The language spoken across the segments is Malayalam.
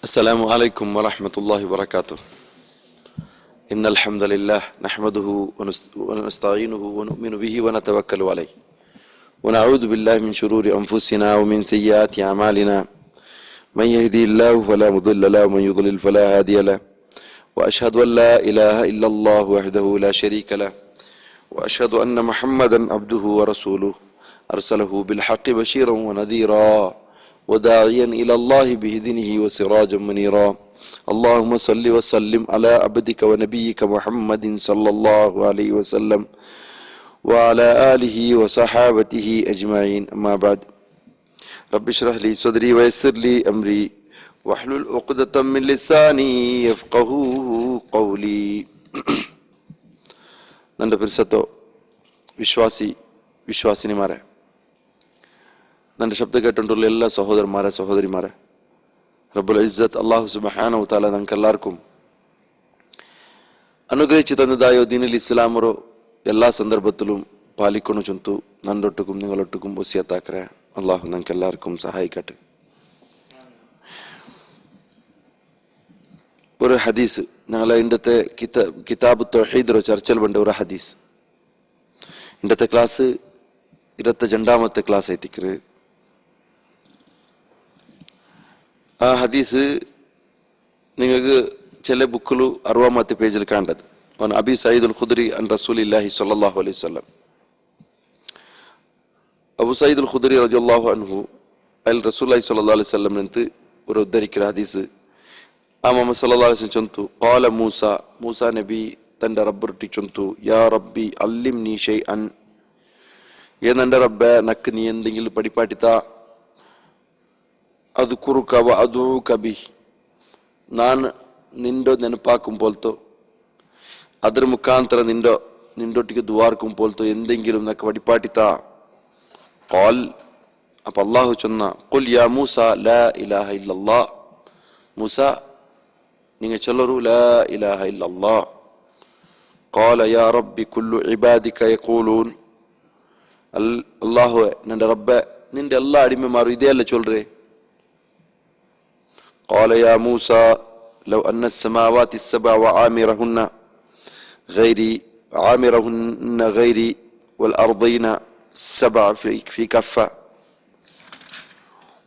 السلام عليكم ورحمة الله وبركاته. إن الحمد لله نحمده ونستعينه ونؤمن به ونتوكل عليه ونعوذ بالله من شرور أنفسنا ومن سيئات أعمالنا. من يهدي الله فلا مضل له ومن يضلل فلا هادي له. وأشهد أن لا إله إلا الله وحده لا شريك له وأشهد أن محمدا عبده ورسوله أرسله بالحق بشيرا ونذيرا وداعيا إلى الله بإذنه وسراجا منيرا. اللهم صل وسلم على عبدك ونبيك محمد صلى الله عليه وسلم وعلى آله وصحابته أجمعين. أما بعد رب اشرح لي صدري ويسر لي أمري واحلل عقدة من لساني يفقهوا قولي. ನನ್ನ ಪರಿಸತ್ತು ವಿಶ್ವಾಸಿನಿಮಾರೆ, ನನ್ನ ಶಬ್ದ കേട്ടുകൊണ്ടുള്ള എല്ലാ സഹോദരന്മാരെ സഹോദരിമാരെ, റബ്ബുൽ ഇസ്സത്ത് അല്ലാഹു സുബ്ഹാനഹു വതആല നമുക്കെല്ലാവർക്കും അനുഗ്രഹിച്ചു തന്നതായ ദീനുൽ ഇസ്ലാമറോ എല്ലാ സന്ദർഭത്തിലും പാലിക്കൊണ്ടു ചൊന്തു നന്നൊട്ടുക്കും നിങ്ങളൊട്ടുക്കും വസിയത്താക്കറെ. അള്ളാഹു നമുക്കെല്ലാവർക്കും സഹായിക്കട്ടെ. ഒരു ഹദീസ് ഞങ്ങളെ ഇന്നത്തെ കിതാബ് തൗഹീദ് ചർച്ചയിൽ വേണ്ട ഒരു ഹദീസ്. ഇന്നത്തെ ക്ലാസ് 22ാമത്തെ ക്ലാസ് എത്തിക്കറ്. ആ ഹദീസ് നിങ്ങൾക്ക് ചില ബുക്കിൽ 60ാമത്തെ പേജിൽ കാണേണ്ടത്. അബി സയ്യിദ് അൽ ഖുദ്രി അൻ റസൂലില്ലാഹി സ്വല്ലല്ലാഹു അലൈഹി വസല്ലം. അബു സയ്യിദ് അൽ ഖുദ്രി റളിയല്ലാഹു അൻഹു അൽ റസൂലുള്ളാഹി സ്വല്ലല്ലാഹു അലൈഹി വസല്ലം നിന്ന് ഒരു ഉദ്ധരിക്കുന്ന ഹദീസ്. ആ മുഹമ്മദ് സല്ലല്ലാഹു അലൈഹി വസല്ലം ചൊന്തു, ഖാല മൂസ നബി തന്റെ റബ്ബിട്ടി ചൊന്തു, യാ റബ്ബി അല്ലിംനി ഷൈഅൻ, എന്നെ റബ്ബേ നക്ക് നീ എന്തെങ്കിലും പഠിപ്പാട്ടിത്താ. അദ്കുറുക വ അദ്ഉക ബിഹി, ನಾನು ನಿಂಡೋ ನೆನಪಾക്കുമ്പോൾತೋ ಅದ್ರ ಮುಖಾಂತರ ನಿಂಡೊಟ್ಟಿಗೆ ದುವಾರ್ക്കുമ്പോൾತೋ എന്തെങ്കിലും നക്ക് പഠിപ്പാട്ടിത്താ. ഖാൽ, അപ്പൊ അല്ലാഹു ചൊന്ന, ഖുൽ യാ മൂസ ലാ ഇലാഹ ഇല്ലല്ലാഹ്, മൂസ നിങ്ങൾ ചൊല്ലൂ ലാ ഇലാഹ ഇല്ലല്ലാഹ്. ഖാല യാ റബ്ബി കുല്ലു ഇബാദിക യഖൂലൂൻ, അല്ലാഹു നിന്റെ റബ്ബേ നിന്റെ എല്ലാ അടിമമാരും ഇതേയല്ല ചൊല്ലേ. قال يا موسى لو أن السماوات السبع وعامرهن غيري والأرضين السبع في كفة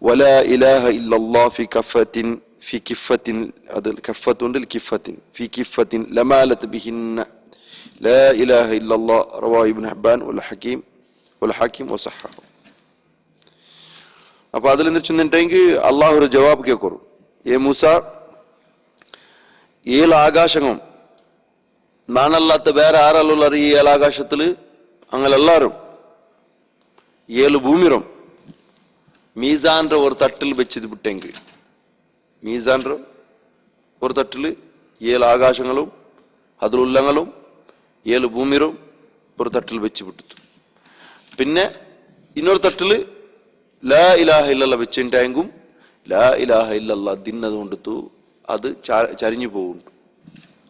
ولا إله إلا الله في كفة هذا الكفة للكفة في كفة لمالت بهن لا إله إلا الله. رواه ابن حبان والحاكم وصححه. അപ്പോൾ അതിൽ നിന്ന് ചെന്നിട്ടെങ്കിൽ അള്ളാഹു ഒരു ജവാബ് കേൾക്കൂ. ഏ മൂസ, 7 ആകാശങ്ങളും നാനല്ലാത്ത വേറെ ആരല്ലുള്ളവർ ഈ 7 ആകാശത്തില് അങ്ങനെല്ലാരും 7 ഭൂമിരും മീസാന്റെ ഒരു തട്ടിൽ വെച്ചത് വിട്ടെങ്കിൽ, മീസാന്റെ ഒരു തട്ടില് 7 ആകാശങ്ങളും അതിലുള്ളങ്ങളും 7 ഭൂമിരും ഒരു തട്ടിൽ വെച്ച് വിട്ടു. പിന്നെ ഇന്നൊരു തട്ടില് ലാ ഇലാഹ ഇല്ലല്ലാഹ് വെച്ചിട്ടെങ്കും ലാ ഇലാഹ ഇല്ലല്ലാഹ് ദിന്നത് കൊണ്ടു അത് ചരിഞ്ഞു പോകുന്നുണ്ട്.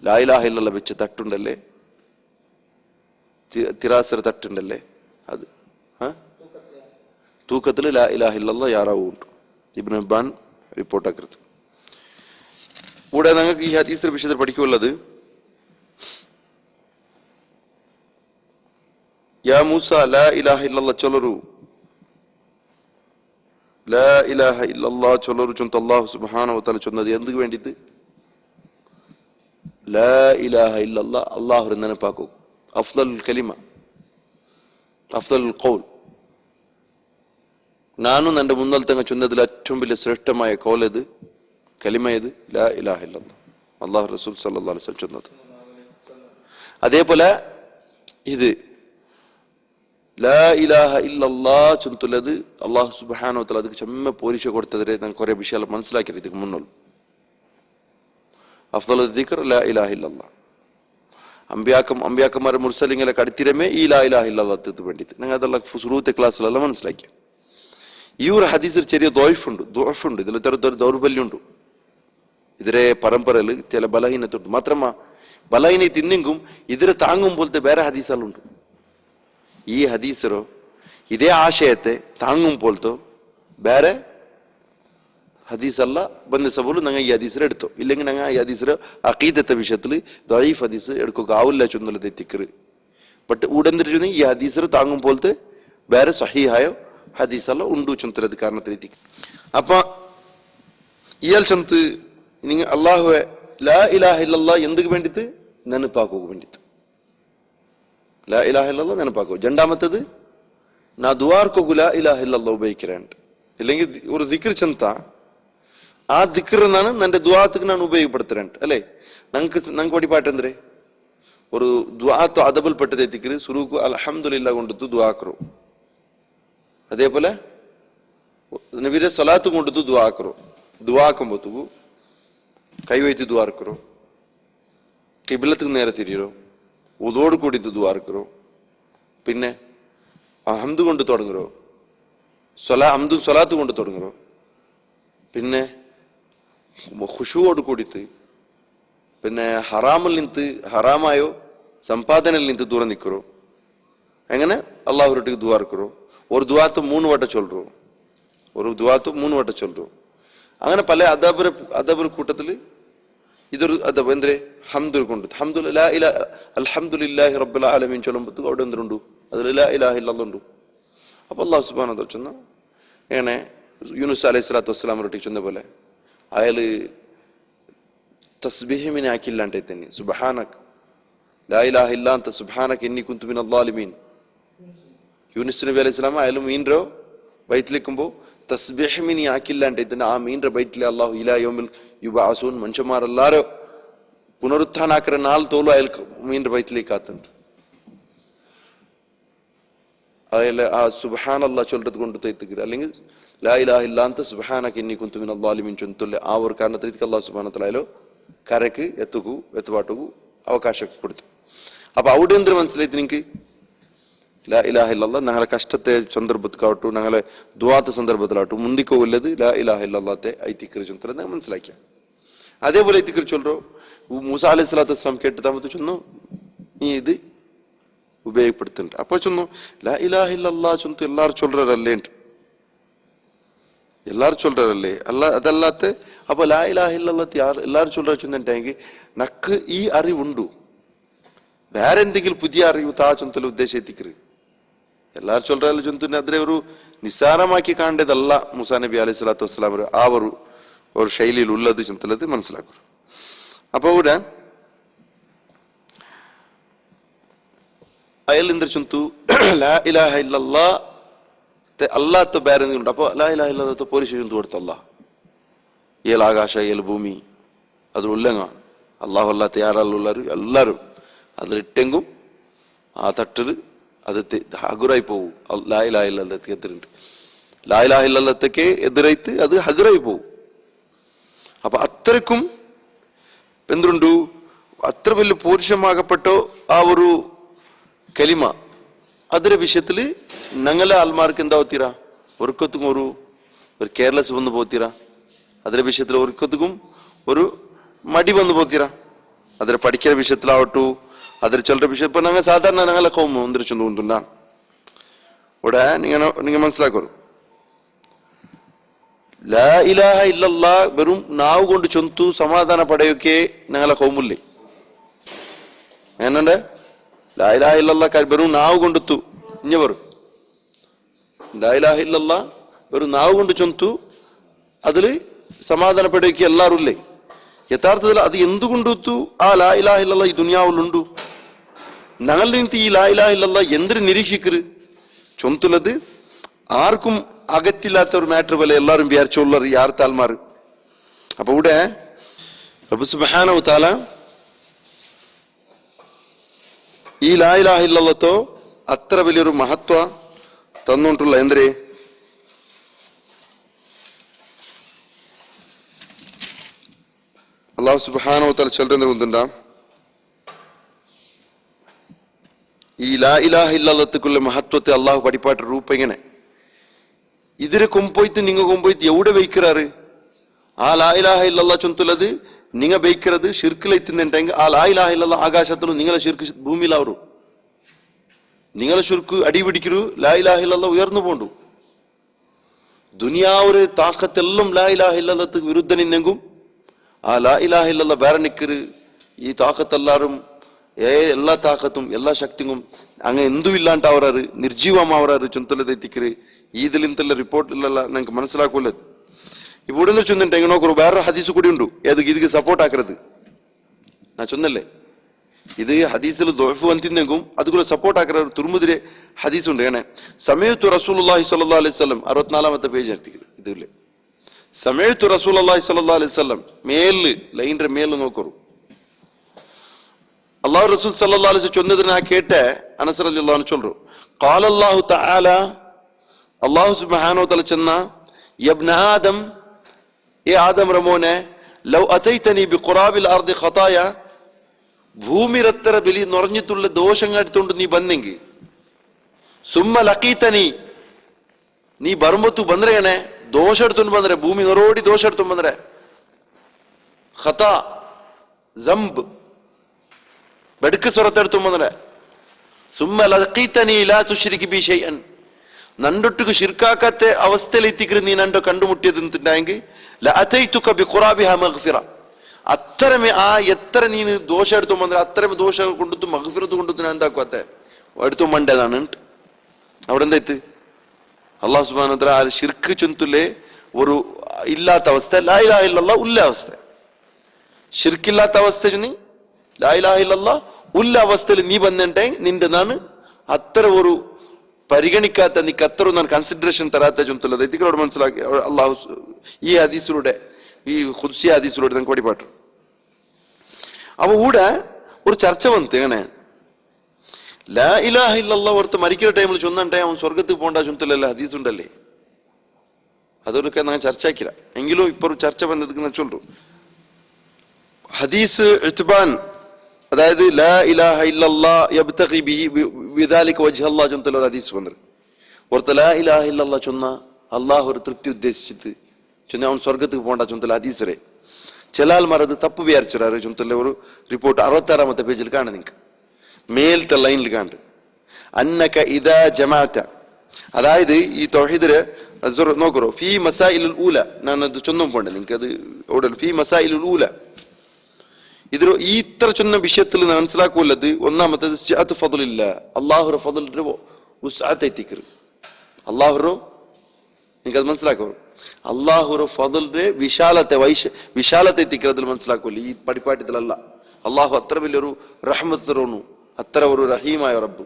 ലാ ഇലാഹ ഇല്ലല്ലാഹ് വെച്ച് തട്ടുണ്ടല്ലേ, തിരാസര തട്ടുണ്ടല്ലേ, അത് തൂക്കത്തില് ലാ ഇലാഹ ഇല്ലല്ലാഹ് യാറാവുണ്ട്. ഇബ്നു ഹിബ്ബാൻ റിപ്പോർട്ടാക്കരുത്. കൂടെ നിങ്ങൾക്ക് ഈ ഹദീസിന്റെ വിഷയത്തിൽ പഠിക്കുള്ളത്, യാ മൂസ ലാ ഇലാഹ ഇല്ലല്ലാഹ് ചൊല്ലൂ, ലാ ഇലാഹ ഇല്ലല്ലാഹ് ചൊല്ലൂ ചൊന്ത അല്ലാഹു സുബ്ഹാനഹു വതആല ചൊന്നത് എന്തിനു വേണ്ടിയിട്ട്? ലാ ഇലാഹ ഇല്ലല്ലാഹ് അല്ലാഹു നെനപ്പാക്കൂ. അഫ്ളലുൽ കലിമ, അഫ്ളലുൽ ഖൗൽ, നാനും എൻ്റെ മുന്നൽത്തങ്ങ ചൊന്നതിൽ ഏറ്റവും വലിയ ശ്രേഷ്ഠമായ കൗലത് കലിമയത് ലാ ഇലാഹ ഇല്ലല്ലാഹ്, അല്ലാഹു റസൂൽ സല്ലല്ലാഹു അലൈഹി വസല്ലം ചൊന്നത്. അതേപോലെ ഇത് ലാ ഇലാഹ ഇല്ലല്ലാഹ് ചൊന്തുള്ളത് അല്ലാഹു സുബ്ഹാനഹു വതആല ಅದಕ್ಕೆ ചെമ്മ പോരിശ കൊടുത്തതിരെ ನಾನು കുറേ ವಿಷಯ മനസ്സിലാക്കി ಇದಕ್ಕೆ മുന്നോൾ. അഫ്ളലുൽ ദിക്ർ ലാ ഇലാഹ ഇല്ലല്ലാഹ്. അമ്പിയാക്കന്മാരെ മുർസലിങ്ങളെ കടത്തിരമേ ഈ ലാ ഇലാഹ ഇല്ലല്ലാഹ് വേണ്ടിയിട്ട് ഞങ്ങൾ അതെല്ലാം സുറൂത്തെ ക്ലാസ്സിലെല്ലാം മനസ്സിലാക്കി. ഈ ഒരു ഹദീസിൽ ചെറിയ ദോഫുണ്ട്, ഇതിൽ ദൗർബല്യമുണ്ട്. ഇതിരെ പരമ്പരയിൽ ചില ബലഹീനത്തുണ്ട്. മാത്രമ ബലഹീനത്ത് ഇന്നെങ്കും ഇതിരെ താങ്ങും പോലത്തെ വേറെ ഹദീസുകളുണ്ട്. ഈ ഹദീസറോ ഇതേ ആശയത്തെ താങ്ങും പോലത്തോ ಬೇರೆ ഹദീസല്ല ಬಂದ ಸಬಲು ನಂಗೆ ಈ ಹದೀಸರ എടുത്തോ ഇല്ലെങ്കിൽ ನಂಗೆ ಈ ಹದೀಸರ ಅಕೀದತ ವಿಷಯത്തിൽ ദഈഫ് ഹദീസ് എടുക്കുക ആവില്ല ചൊന്നുള്ളത് തിക്റ് ബട്ട് ഉടന്തിരുന്ന ഈ ഹദീസർ താങ്ങും പോലത്തെ വേറെ സഹീഹായ ഹദീസല്ല ഉണ്ടു ചൊന്തലത് കാരണത്തിൽ തിക്റ് അപ്പൊ ഇയാൾ ചൊന്ത് നിങ്ങൾ അല്ലാഹുവെ ലാ ഇലാഹ ഇല്ലല്ലാഹ് എന്തിനു വേണ്ടിയിട്ട് ನೆನಪಾಕೋಕೆ വേണ്ടിയിട്ട് ലാ ഇലാഹ ഇല്ലല്ലാഹ് ನೆನಪಾಕೋ രണ്ടാമത്തേത് നാ ദുആർക്കു ലാ ഇലാഹ ഇല്ലല്ലാഹ് ഉപയോഗിക്കാറുണ്ട് ഇല്ലെങ്കിൽ ഒരു ദിക്ർ ചൊന്ത ആ ദിക്റിനാണ് എന്റെ ദ്വാത്തക്ക് ഞാൻ ഉപയോഗപ്പെടുത്താറുണ്ട് അല്ലേ ഞങ്ങൾക്ക് വഴിപാട്ട് എന്തേ ഒരു ദ്വാത്ത് അതബിൽപ്പെട്ടതേ ദിക്ർ സുറൂക്ക് അൽഹംദുലില്ലാഹ് കൊണ്ടു ദ്വാക്കറോ അതേപോലെ നബിയുടെ സലാത്ത് കൊണ്ടു ദ്വാക്കറോ ദ്വാക്കുമ്പോ കൈവയ്ത്ത് ദ്വാർക്കറോ കിബിലത്തിന് നേരെ തിരിയറോ ഉദോട് കൂടി ദ്വാർക്കറോ പിന്നെ ഹംദ് കൊണ്ട് തുടങ്ങറോ ഹംദും സ്വലാത്ത് കൊണ്ട് തുടങ്ങറോ പിന്നെ ഖുശൂവോട് കൂടിത്ത് പിന്നെ ഹറാമിൽ നിന്ന് ഹറാമായോ സമ്പാദനയിൽ നിന്ന് ദൂരം നിൽക്കറോ എങ്ങനെ അള്ളാഹുരൊട്ടിക്ക് ദ്വാർക്കറോ ഒരു ദ്വാത്ത് 3 വട്ടം ചൊല്ലറോ ഒരു ദ്വാത്ത് 3 വട്ടം ചൊല്ലറോ അങ്ങനെ പല അദബർ കൂട്ടത്തിൽ ഇതൊരു അദബ് എന്തേ ഹംദ് കൊണ്ട് അൽഹംദുലില്ലാഹി റബ്ബിൽ ആലമീൻ ചൊല്ലുമ്പോൾ അവിടെ എന്തുണ്ട് അതിൽ ലാ ഇലാഹ ഇല്ലല്ലാഹ് ഉണ്ട് അപ്പൊ അള്ളാഹു സുബ്ഹാനഹു വ തആല ചൊന്ന എങ്ങനെ യൂനുസ് അലൈഹി സ്വലാത്തു വസ്സലാം ചൊന്ന പോലെ അയാള് തസ്ബീഹിനെ ആക്കില്ലാണ്ടേ തന്നെ സുബ്ഹാനക ലാ ഇലാഹ ഇല്ലാ അൻത സുബ്ഹാനക ഇന്നി കുന്തു മിനൽ ളാലിമീൻ യൂനുസ് നബി അലൈഹി സ്വലാം അയാൾ മീൻറോ ബൈത്തിലേക്കുമ്പോ തസ്ബീഹിനെ ആക്കില്ലാണ്ടേ തന്നെ ആ മീൻറെ ബൈത്തിലെ അല്ലാഹു ഇലാ യൗമിൽ യുബഅസൂൻ മനുഷ്യന്മാരെല്ലാരും പുനരുത്ഥാനാക്കുന്ന നാൾ തോലും അയാൾ മീൻറെ ബൈത്തിലേക്ക് ആത്തുണ്ട് അയാളെ ആ സുബ്ഹാനല്ലാഹ് ചൊല്ലത് കൊണ്ട് തെറ്റുക അല്ലെങ്കിൽ ലാ ഇലാഹ ഇല്ലാ അൻത സുബ്ഹാനക ഇന്നി കുന്തു മിനൽ ളാലിമീൻ ചൊല്ലുല്ല ആ ഒരു കാരണത്തിൽ അല്ലാഹു സുബ്ഹാനഹു വ തആല കരക്ക് എത്തുപാട്ടുകു അവകാശം കൊടുത്തു അപ്പൊ അവിടെ എന്ത് മനസ്സിലായി നിങ്ങൾക്ക് ലാ ഇലാഹ ഇല്ലല്ലാഹ് ഞങ്ങളെ കഷ്ടത്തെ സന്ദർഭത്തിലാവട്ടു ഞങ്ങളെ ദുആത്ത സന്ദർഭത്തിലാവട്ടു മുന്തിക്കോല്ലത് ലാ ഇലാഹ ഇല്ലല്ലാഹത്തെ ഐതിക്ർ ചൊല്ലത് മനസ്സിലാക്കിയ അതേപോലെ ഐതിക്ർ ചൊല്ലോ മൂസ അലൈഹി സ്വലാത്തു വസ്സലാം കേട്ട് താമത്ത് ചൊന്നു നീ ഇത് ഉപയോഗപ്പെടുത്തുന്നുണ്ട് അപ്പൊ ചൊന്നു ലാ ഇലാഹ ഇല്ലല്ലാഹ് ചൊന്നു എല്ലാരും ചൊല്ലറല്ലേ എല്ലാരും ചൊല്ലറല്ലേ അതല്ലാത്ത അപ്പൊ ലാ ഇലാഹ ഇല്ലല്ലാഹ് എല്ലാരും ചൊല്ലറ ചൊന്നിട്ടെങ്കിൽ നക്ക് ഈ അറിവുണ്ടു വേറെ എന്തെങ്കിലും പുതിയ അറിവ് താ ചൊന്തല ഉദ്ദേശിക്കരുത് എല്ലാരും ചൊല്ലറ ചൊന്തുന്നെ അതിനെ ഒരു നിസ്സാരമാക്കി കാണേണ്ടതല്ല മൂസാ നബി അലൈഹി സ്വലാത്തു വസ്സലാം ആ ഒരു ശൈലിയിൽ ഉള്ളത് ചൊന്തലത് മനസ്സിലാക്കും അപ്പൊ ഇവിടെ അയാൾ എന്തൊരു ചൊന്തു ലാ ഇലാഹ ഇല്ലല്ലാഹ് അല്ലാത്ത ಬೇರೆ ഉണ്ട് അപ്പൊ ലാ ഇലാഹ ഇല്ലല്ലാഹ് പോരിശു കൊടുത്തല്ല ഏൽ ആകാശ ഏൽ ഭൂമി അതിലുള്ളങ്ങ അള്ളാഹു അല്ലാത്ത യാരല്ലുള്ളവരും എല്ലാവരും അതിലിട്ടെങ്കും ആ തട്ടില് അത് ഹഗുറായി പോകും ലാ ഇലാഹ ഇല്ലല്ലാഹ് എതിരുണ്ട് ലാ ഇലാഹ ഇല്ലല്ലാഹ്ക്ക് എതിരായിട്ട് അത് ഹഗുറായി പോകും അപ്പൊ അത്രക്കും എന്തുണ്ടു അത്ര വലിയ പൗരുഷമാകപ്പെട്ടോ ആ ഒരു കലിമ അതിന്റെ വിഷയത്തില് ഞങ്ങളെ ആൾമാർക്ക് എന്താവത്തീരാ ഒരുക്കത്തും ഒരു കെയർലെസ് വന്നു പോത്തീരാ അതിന്റെ വിഷയത്തിൽ ഒരുക്കത്തും ഒരു മടി വന്നു പോത്തീരാ അതിനെ പഠിക്കുന്ന വിഷയത്തിലാവട്ടു അതിൽ ചിലരുടെ വിഷയം ഇപ്പൊ ഞങ്ങൾ സാധാരണ ഞങ്ങളെ കോമ ഒന്നിരിച്ചു തോന്നുന്ന ഇവിടെ നിങ്ങൾ മനസ്സിലാക്കൂ ലാ ഇലാഹ ഇല്ലല്ലാഹ് വെറും നാവ് കൊണ്ട് ചൊന്തു സമാധാന പടയൊക്കെ ഞങ്ങളെ കോമില്ലേ എന്നുണ്ട് ലാ ഇലാഹ ഇല്ലല്ലാഹ് വെറും നാവ് കൊണ്ടെത്തു ഇഞ്ഞ വരും ലാ ഇലാഹ ഇല്ലല്ലാഹ് വെറും നാവ് കൊണ്ട് ചൊന്തു അതില് സമാധാന പടയൊക്കെ എല്ലാവരും ഇല്ലേ യഥാർത്ഥത്തിൽ അത് എന്തുകൊണ്ടെത്തു ആ ലാ ഇലാഹ ഇല്ലല്ലാഹ് ഈ ദുനിയാവിലുണ്ടു ഞങ്ങൾ നിന്ന് ഈ ലാ ഇലാഹ ഇല്ലല്ലാഹ് എന്തിനു നിരീക്ഷിക്കരു ചൊന്തുള്ളത് ആർക്കും അകത്തില്ലാത്ത ഒരു മാറ്റർ പോലെ എല്ലാവരും വിചാരിച്ചുള്ളവർ യാർ താൽമാർ അപ്പൊ ഇവിടെ റബ്ബ് സുബ്ഹാനഹു വ തആല ഈ ലാ ഇലാഹ ഇല്ലല്ലാഹ് അത്ര വലിയൊരു മഹത്വ തന്നുകൊണ്ടുള്ള എന്തേ അല്ലാഹു സുബ്ഹാനഹു വ തആല ചൊല്ലുന്നുണ്ട് ഈ ലാ ഇലാഹ ഇല്ലല്ലാഹ്ക്കുള്ള മഹത്വത്തെ അള്ളാഹു പഠിപ്പാട്ട രൂപം എങ്ങനെ ഇതിനെ കൊമ്പോയ്ത്ത് നിങ്ങ കൊമ്പോയ്ത്ത് എവിടെ വയ്ക്കാറ് ആ ലാ ഇലാഹ ഇല്ലല്ലാഹ് ചൊല്ലുന്നത് നിങ്ങ വയ്ക്കുന്നത് ഷിർക്കിലെത്തുന്നുണ്ടെങ്കിൽ ആ ലാ ഇലാഹ ഇല്ലല്ലാഹ് ആകാശത്തിലും നിങ്ങളെ ഷിർക്ക് ഭൂമിയിലാവരും നിങ്ങളെ ഷിർക്ക് അടിപിടിക്കരു ലാ ഇലാഹ ഇല്ലല്ലാഹ് ഉയർന്നു പോണ്ടു ദുനിയാവൊരു താക്കത്തെല്ലാം ലാ ഇലാഹ ഇല്ലല്ലാഹ് വിരുദ്ധ നിന്നെങ്കും ആ ലാ ഇലാഹ ഇല്ലല്ലാഹ് വേറെ നിക്കര് ഈ താക്കത്തെല്ലാരും എല്ലാ താക്കത്തും എല്ലാ ശക്തിയും അങ്ങ് എന്തും ഇല്ലാണ്ട് അവരാറ് നിർജീവമാവറാറ് ചുന്തലതെത്തിക്കര് ഈദിലിಂತಲ್ಲ ರಿಪೋರ್ಟ್ ಇಲ್ಲಲ್ಲ ನಂಗೆ മനസ്സിലാക്കൂലത് ഇവിടുന്ന് ചൊന്നിട്ട് എങ്ങനെ നോക്കൂ വേറെ ഹദീസ് കൂടി ഉണ്ട് ഏത് ഇതിക്ക് സപ്പോർട്ട് ആക്കരുത് ഞാൻ ചൊന്നല്ലേ ഇത് ഹദീസിൽ ദുഅഫ് വന്നിട്ടെങ്കും അതുകൂടെ സപ്പോർട്ട് ആക്കற തുർമുദിരെ ഹദീസ് ഉണ്ട് അങ്ങനെ സമയത്തു റസൂലുള്ളാഹി സ്വല്ലല്ലാഹു അലൈഹി വസല്ലം 64ാമത്തെ പേജ് എടുത്തിട്ട് ഇതില്ലേ സമയത്തു റസൂലുള്ളാഹി സ്വല്ലല്ലാഹു അലൈഹി വസല്ലം മേല് ലൈനിന്റെ മേല് നോക്കൂ അല്ലാഹു റസൂൽ സല്ലല്ലാഹു അലൈഹി വസല്ലം ചൊന്നതിനെ ഞാൻ കേട്ടെ അനസ് റളിയല്ലാഹു അൻഹു ചൊല്ലു ഖാല അല്ലാഹു തആല അല്ലാഹു സുബ്ഹാനഹു വ തആല ചെന്ന യബ്ന ആദം ഏ ആദം റമോനെ ലൗ അതൈതനി ബിഖുറാബിൽ അർദി ഖതായ ഭൂമിരത്തര ബലി നിറഞ്ഞിട്ടുള്ള ദോഷങ്ങൾ എടുത്തുകൊണ്ട് നീ ബന്നെങ്കിൽ സുമ്മ ലഖീതനി നീ ಬರ್ಮತ್ತು ಬಂದ್ರೇನೆ ದೋಷ എടുത്തുകൊണ്ട് ಬಂದ್ರೆ ಭೂಮಿ ನರೋಡಿ ದೋಷ എടുത്തുകൊണ്ട് ಬಂದ್ರೆ ಖತಾ ಜಂಬ್ ಬಡಕ ಸ್ವರತ എടുത്തുകൊണ്ട് ಬಂದ್ರೆ ಸುಮ್ಮ ಲಖೀತನಿ ಲಾ ತುಶ್ರಿಕ್ ಬಿ ಶೈಅನ್ നണ്ടൊട്ടുക്ക് ശിർക്കാക്കാത്ത അവസ്ഥയിൽ എത്തിക്കരു നീ നണ്ടോ കണ്ടുമുട്ടിയത് എന്തുണ്ടായെങ്കിൽ ലഅതൈതുക ബിഖുറാബിഹാ മഗ്ഫിറ അത്രമേ ആ എത്ര നീ ദോഷം എടുത്തു വന്നാൽ അത്രമേ ദോഷം കൊണ്ടുത്തു മഗ്ഫിറത്ത് കൊണ്ടുത്തു ഞാൻ എന്താക്കാത്തെ എടുത്തു മണ്ടേതാണ് അവിടെ എന്തായിട്ട് അല്ലാഹു സുബ്ഹാനഹു വ തആല ശിർക്ക് ചൊന്തുലെ ഒരു ഇല്ലാത്ത അവസ്ഥ ലാ ഇലാഹ ഇല്ലല്ലാഹ് ഉള്ള അവസ്ഥ ശിർക്കില്ലാത്ത അവസ്ഥ നീ ലാ ഇലാഹ ഇല്ലല്ലാഹ് ഉള്ള അവസ്ഥയിൽ നീ വന്നിട്ടെ നിന്റെ നാണ് അത്ര ഒരു പരിഗണിക്കാത്ത നീക്ക് അത്ര ഞാൻ കൺസിഡറേഷൻ തരാത്ത ചൊന്തുള്ളത് ഇതികളോട് മനസ്സിലാക്കി അള്ളാഹു ഈ ഹദീസിലൂടെ ഈ ഖുദ്സി ഹദീസിലൂടെ നമുക്ക് വടിപാട്ടു അപ്പൊ കൂടെ ഒരു ചർച്ച വന്നിട്ട് എങ്ങനെ ലാ ഇലാഹ ഇല്ലല്ലാഹ് ഓർത്ത് മരിക്കുന്ന ടൈമിൽ ചൊന്നണ്ടേ അവൻ സ്വർഗത്തിൽ പോകണ്ട ചൊന്തലല്ല ഹദീസ് ഉണ്ടല്ലേ അതൊക്കെ ഞാൻ ചർച്ച ആക്കില്ല എങ്കിലും ഇപ്പൊ ഒരു ചർച്ച വന്നതിന് ചൊല്ലു ഹദീസ് ഇത്ബാൻ അതായത് ലാ ഇലാഹ ഇല്ലല്ലാഹ് യബ്തഗി ബിദാലിക വജ്ഹ അല്ലാഹ് ചൊന്തല ഒരു ഹദീസ് വന്നത് ഓർത്ത് ലാ ഇലാഹ ഇല്ലല്ലാഹ് ചൊന്ന അള്ളാഹു ഒരു തൃപ്തി ഉദ്ദേശിച്ചിട്ട് ചൊന്ന അവൻ സ്വർഗத்துக்கு പോകണ്ട ചൊന്തല ഹദീസറേ ചില ആൾമാർ അത് തപ്പ് വിചാരിച്ചാറ് ചൊന്തല ഒരു റിപ്പോർട്ട് 66ാമത്തെ പേജിൽ കാണാം നിങ്ങൾക്ക് മേലത്തെ ലൈനിൽ കാണും അന്നക ഇദാ ജമാഅത അതായത് ഈ തൗഹീദിലെ നോക്കൂ ഫീ മസായിലുൽ ഊല ഞാൻ അത് ചൊന്നും പോണ്ടേ നിങ്ങൾക്ക് അത് ഓടൽ ഫീ മസായിലുൽ ഊല ഇതിൽ ഈ ഇത്ര ചൊന്ന വിഷയത്തിൽ മനസ്സിലാക്കൂല്ലത് ഒന്നാമത്തേത് സിഅത്തു ഫദ്ലില്ല അല്ലാഹുവിന്റെ ഫദ്ലിന്റെ ഉസ്അത്ത് എത്തിക്കരുത് അല്ലാഹുവിന്റെ നിങ്ങൾക്ക് അത് മനസ്സിലാക്കൂ അല്ലാഹുവിന്റെ ഫദ്ലിന്റെ വിശാലത്തെ എത്തിക്കരുത് മനസ്സിലാക്കൂല്ല ഈ പഠിപ്പാട്ടത്തിലല്ല അല്ലാഹു അത്ര വലിയൊരു റഹ്മത്ത് തരുന്നു അത്ര ഒരു റഹീമായ റബ്ബ്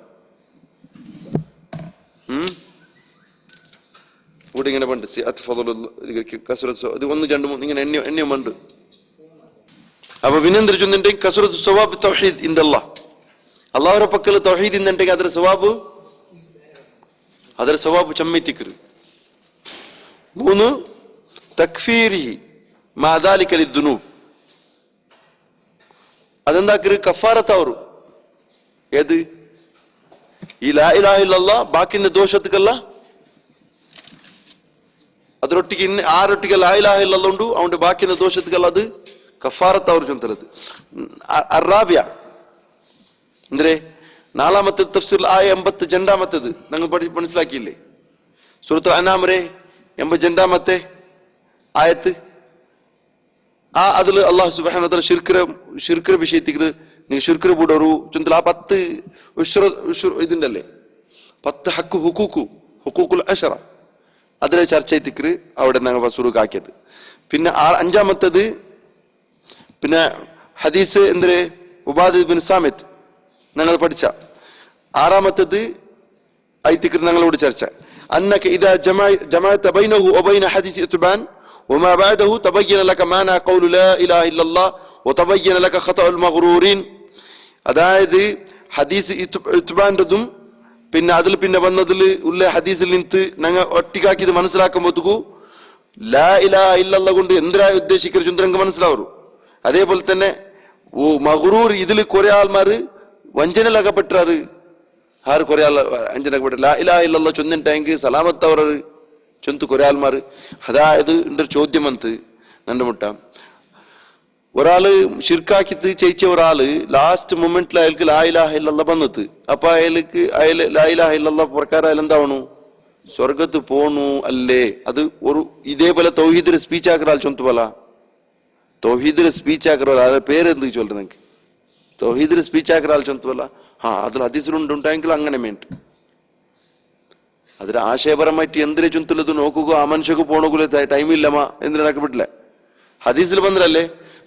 ഇവിടെ ഇങ്ങനെ പണ്ട് ഇത് 1 2 3 ഇങ്ങനെ എണ്ണിയുമുണ്ട് അപ്പൊ വിനന്ദ്ര ചൊന്നിട്ടുണ്ടെങ്കിൽ കസുറത്ത് സ്വവാബ് തൗഹീദ് ഇൻദല്ലാഹ് അള്ളാഹുവിന്റെ പക്കൽ തൗഹീദ് ഇന്നുണ്ടെങ്കിൽ ಅದರ ಸವಾಬು ಚಮ್ಮಿತಿಕ್ರು 3 തക്ഫീരിഹി മാ ദാലിക ലിദ്ദുനൂബ് അതെന്താക്കര് കഫാറത്ത് ಅವರು ഏത് ഈ ലാ ഇലാഹ ഇല്ലല്ലാഹ് ബാക്കിന്റെ ദോഷത്തുക്കല്ല ಅದರೊಟ್ಟಿಗೆ ಆರೊಟ್ಟಿಗೆ ലാ ഇലാഹ ഇല്ലല്ലാഹ് ಉಂಟು ಅವന്റെ ബാക്കിന്റെ ദോഷത്തുക്കല്ല അത് കഫാറത്ത് ಅವರು ചൊല്ലുന്നത് അറാബിയ ಅಂದ್ರೆ 4ാമത്തെ തഫ്സീർ ആയ 82ാമത്തേത് നിങ്ങൾ മനസ്സിലാക്കിയില്ലേ സൂറത്തുൽ അനാം 82ാമത്തെ ആയത്ത് ആ അതിൽ അല്ലാഹു സുബ്ഹാനഹു വ തആല ശിർക്കിന്റെ വിഷയത്തിൽ നിങ്ങൾ ശിർക്ക് ബൂടൊരു ചൊന്തല 10 ഇതിണ്ടല്ലേ 10 ഹുഖൂഖുൽ അശറ അതിലെ ചർച്ച ചെയ്തിട്ട് അവിടെ ഞങ്ങൾ സുറൂക്ക് ആക്കിയത് പിന്നെ 5ാമത്തേത് പിന്നെ ഹദീസ് എന്തേ ഉബാദ ഇബ്നു സാമിത് ഞങ്ങൾ പഠിച്ച 6ാമത്തേത് ഐതിക്ക് ഞങ്ങളോട് ചർച്ച أنك إذا جمعت بينه وبين حديث إتبان وما بعده تبين لك معنى قول لا إله إلا الله وتبين لك خطأ المغرورين അതായത് ഹദീസ് ഇത്ബാൻഡതും പിന്നെ അതിൽ പിന്നെ വന്നതിൽ ഉള്ള ഹദീസിൽ നിന്ന് ഞങ്ങൾ ഒറ്റയ്ക്കാക്കി ഇത് മനസ്സിലാക്കുമ്പോഴത്തേക്കു ലാ ഇലാഹ ഇല്ലല്ലാഹ് കൊണ്ട് എന്തിനാ ഉദ്ദേശിക്കുന്ന ചുന്ദ്രങ്ങൾക്ക് മനസ്സിലാവൂ അതേപോലെ തന്നെ മഗ്റൂർ ഇതിൽ കുറെ ആൾമാര് വഞ്ചനയിലകപ്പെട്ടാറ് ആര് കുറെ ആൾ വഞ്ചനപ്പെട്ട ലാ ഇലാഹ ഇല്ലല്ലാഹ് ചൊന്നിട്ടെങ്കിൽ സലാമത്തവർ ചൊന്ത് കുറെ ആൾമാര് അതായത് എൻ്റെ ഒരു ചോദ്യം വന്ന് നണ്ടുമുട്ട ഒരാള് ഷിർക്കാക്കി ചെയ്യിച്ച ഒരാള് ലാസ്റ്റ് മൊമെന്റിൽ അയാൾക്ക് ലാ ഇലാഹ ഇല്ലല്ലാഹ് വന്നത് അപ്പൊ അയാൾ ലാ ഇലാഹ ഇല്ലല്ലാഹ് പ്രകാരം അയാൾ എന്താവണു സ്വർഗത്ത് പോണു അല്ലേ? അത് ഒരു ഇതേപോലെ തൗഹീദിന്റെ സ്പീച്ച് ആക്കറാൽ ചൊന്തുവല, തൗഹീദിന്റെ സ്പീച്ച് ആക്കറാൽ അതെ പേരെന്ത് ചൊല്ലു നിനക്ക്? തൗഹീദിന്റെ സ്പീച്ച് ആക്കറാൽ ചൊന്തുവല. അതിൽ ഹദീസിലുണ്ടായെങ്കിൽ അങ്ങനെ മേണ്ട്. അതിൽ ആശയപരമായിട്ട് എന്തിനെ ചുന്തലത് നോക്കുക. ആ മനുഷ്യക്ക് പോണോകുല ടൈമില്ലമ്മ എന്തിനാക്കി വിട്ടില്ല. ഹദീസിൽ ಬಂದ್ರല്ലേ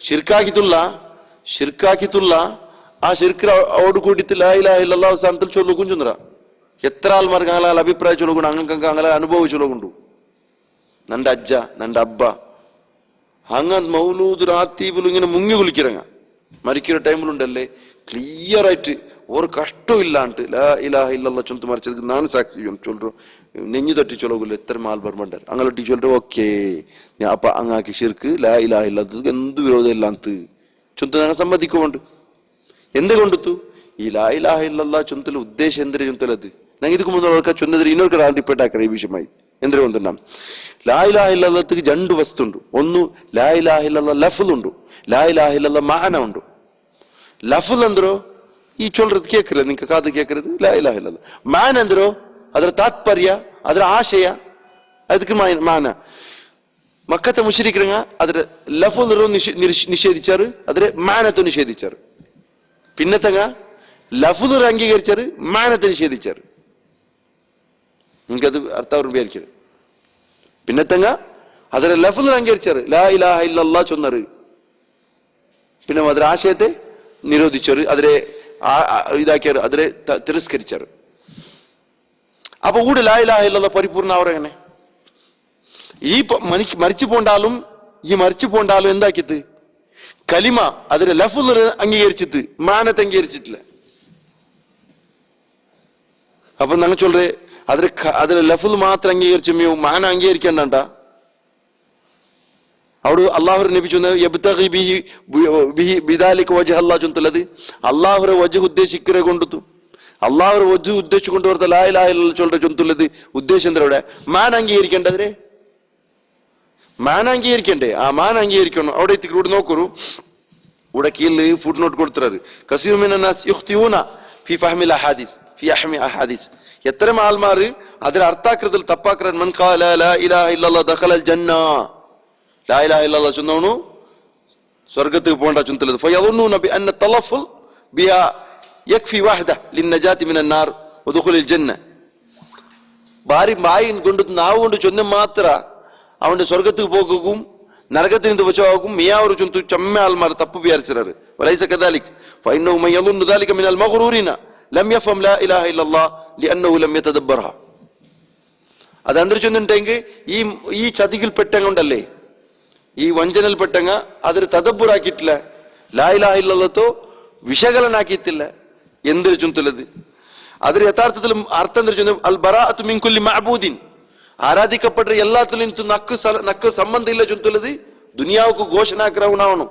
ഷിർക്കാക്കിത്തുള്ള ആ ഷിർക്കോട് കൂടിയിട്ട് ലാ ഇലാഹ ഇല്ലല്ലാഹു സാന്തൽ ചൊല്ലു കുഞ്ചുന്ദ്ര. എത്ര ആൾമാർക്ക് അങ്ങനെ അഭിപ്രായം ചൊല്ലുകൊണ്ട് അങ്ങനെ അങ്ങനെ അനുഭവിച്ചുകൊണ്ടു. നന്റെ അജ്ജ നന്റെ അബ്ബ അങ്ങനെ മൗലൂദ് റാത്തീബിലും ഇങ്ങനെ മുങ്ങി കുളിക്കിറങ്ങ മരിക്കുന്ന ടൈമിലുണ്ടല്ലേ ക്ലിയർ ആയിട്ട് ഒരു കഷ്ടവും ഇല്ലാണ്ട് ലാ ഇലാഹ ഇല്ലല്ലാഹ് ചൊന്ത് മരിച്ചത് നാൻ സാക്ഷി ചൊല്ലു നെഞ്ഞു തട്ടി ചൊല്ലൂല്ല. എത്ര മാൽ ബർമണ്ടർ അങ്ങനെ ചൊല്ലു. ഓക്കെ അപ്പൊ അങ്ങാക്കി ഷിർക്ക് ലാ ഇലാഹ ഇല്ലല്ലാഹ് എന്ത് വിരോധം ഇല്ലാത്ത ചൊന്ത് ഞാൻ സമ്മതിക്കുകൊണ്ട് എന്തുകൊണ്ടു ഈ ലാ ഇലാഹ ഇല്ലല്ലാഹ് ചൊന്തല ഉദ്ദേശം എന്തിനാ ചൊന്തലത് ನಂಗೆ ಇದಕ್ಕೂ ಮುಂದೆ ಚೊಂದಿದ್ರೆ ಇನ್ನೊಂದು ಕಡೆ ಡಿಪೆಂಡ್ ಹಾಕ್ರೆ ಈ ವಿಷಯ ಎಂದ್ರೆ ಒಂದು ನಮ್ಮ ಲಾ ಇಲಾಹ ಇಲ್ಲಲ್ಲಹಕ್ಕೆ ಜಂಡು ವಸ್ತು ಉಂಟು. ಒಂದು ಲಾ ಇಲಾಹ ಇಲ್ಲಲ್ಲಾಹ್ ಲಫ್ಲ್ ಉಂಟು, ಲಾ ಇಲಾಹ ಇಲ್ಲಲ್ಲಾಹ್ ಮಾನ ಉಂಟು. ಲಫ್ಲ್ ಅಂದ್ರು ಈ ಚೊಲ್ರದ್ ಕೇಕ್ರೆ ನಿಂಗೆ ಕಾದು ಕೇಕ್ರದು ಲಾ ಇಲಾಹ ಇಲ್ಲಲ್ಲಾಹ್. ಮಾನ ಅಂದ್ರು ಅದರ ತಾತ್ಪರ್ಯ ಅದರ ಆಶಯ ಅದಕ್ಕೆ ಮಾನ. മക്കത്തെ മുശ്രിക്കീങ്ങൾ അതിന്റെ ലഫ്ള് നിഷേധിച്ചാറ്, അതിന്റെ മാനത്തെ നിഷേധിച്ചാറ്. പിന്നത്തങ്ങ ലഫ്ള് അംഗീകരിച്ചാറ്, മാനത്തെ നിഷേധിച്ചാറ്. നിങ്ങൾക്കത് അർത്ഥം വിചാരിക്കരുത്. പിന്നത്തങ്ങ അതിന്റെ ലഫ്ള് അംഗീകരിച്ചാറ്, ലാ ഇലാഹ ഇല്ലല്ലാഹ് ചൊന്നറ്. പിന്നെ അതിന്റെ ആശയത്തെ നിരോധിച്ചാറ്, അതിനെ ഇതാക്കിയാറ്, അതിനെ തിരസ്കരിച്ചാറ്. അപ്പൊ കൂടെ ലാ ഇലാഹ ഇല്ലല്ലാഹ് പരിപൂർണ്ണ അവരെങ്ങനെ ഈ മരിച്ചു പോണ്ടാലും എന്താക്കിയത് കലിമ അതിന്റെ ലഫ്ള് അംഗീകരിച്ചിട്ട് മാനത്തെ അംഗീകരിച്ചിട്ടില്ല. അപ്പൊ ഞങ്ങൾ ചൊല്ലേ അതിന്റെ ലഫ്ള് മാത്രം അംഗീകരിച്ചു മാന അംഗീകരിക്കണ്ട. അവിടെ അള്ളാഹു നബി ചൊന്നത് അള്ളാഹുരെ വജ് ഉദ്ദേശിക്കരെ കൊണ്ടു അള്ളാഹുരെ വജ് ഉദ്ദേശിച്ചു കൊണ്ടുവരുത്ത ലാ ഇലാഹ ഇല്ലല്ലാഹ് ചൊല്ലെ ചൊല്ലുള്ളത് ഉദ്ദേശം എന്താ? അവിടെ മാന അംഗീകരിക്കേണ്ടതിരെ മാന അംഗീകരിക്കണ്ടേ? ആ മാന അംഗീകരിക്കണം. അവിടെ എത്തിക്കൂടെ നോക്കൂ, ഇവിടെ കീഴിൽ ഫുട് നോട്ട് കൊടുത്തത് കസീറു മിനൻ നാസ് യുഖ്തിഊന ഫി ഫഹ്മിൽ അഹാദീസ് ഫി അഹ്മി അഹാദീസ്. എത്ര ആൾമാർ അതിൽ അർത്ഥാക്കൃതത്തിൽ തപ്പാക്കറൻ മൻ ഖാല ലാ ഇലാഹ ഇല്ലല്ലാഹ് ദഖലൽ ജന്ന. ലാ ഇലാഹ ഇല്ലല്ലാഹ് ചൊന്നവനു സ്വർഗ്ഗത്തിൽ പോകണ്ട ചൊന്തലത്. ഫയദുന്നൂന ബിഅന്ന തലഫുൽ ബിഹാ യക്ഫി വഹദ ലിന്നജാതി മിനൻ നാർ വദഖുലിൽ ജന്ന. ബായി കൊണ്ട് നാവ് കൊണ്ട് ചൊന്ന മാത്ര അവന്റെ സ്വർഗத்துக்கு പോകും നരകത്തിൽ നിന്ന് ബച്ചാകും. മിയാവർ ചൊന്തു ചമ്മ ആൾമാർ തപ്പ് വിചാരിച്ചറാറ്. വലൈസ കദാലിക് ഫഇന്നഹു മൻ യظن ذلك من المغرورين لم يفهم لا اله الا الله لانه لم يتدبرها. അതെന്തൊരു ചൊന്നുണ്ടെങ്കിൽ ഈ ചതികിൽ പെട്ടങ്ങണ്ടല്ലേ, ഈ വഞ്ചനൽ പെട്ടങ്ങ അതിൽ തദബ്ബുറാക്കിയിട്ടില്ല, ലാ ഇലാഹ ഇല്ലല്ലാഹ് വിശകലനാക്കിയിട്ടില്ല. എന്തൊരു ചൊന്തലത് അതിൽ യഥാർത്ഥത്തിൽ അർത്ഥം എന്തൊരു അൽ ബറാഅത്തു മിൻ കുല്ലി മഅബൂദിൻ, ആരാധിക്കപ്പെട്ട എല്ലാത്തിൽ നിന്നും നക്ക് സംബന്ധം ഇല്ല ചൊല്ലുള്ളത് ദുനിയാവുക്ക് ഘോഷണാഗ്രഹണം.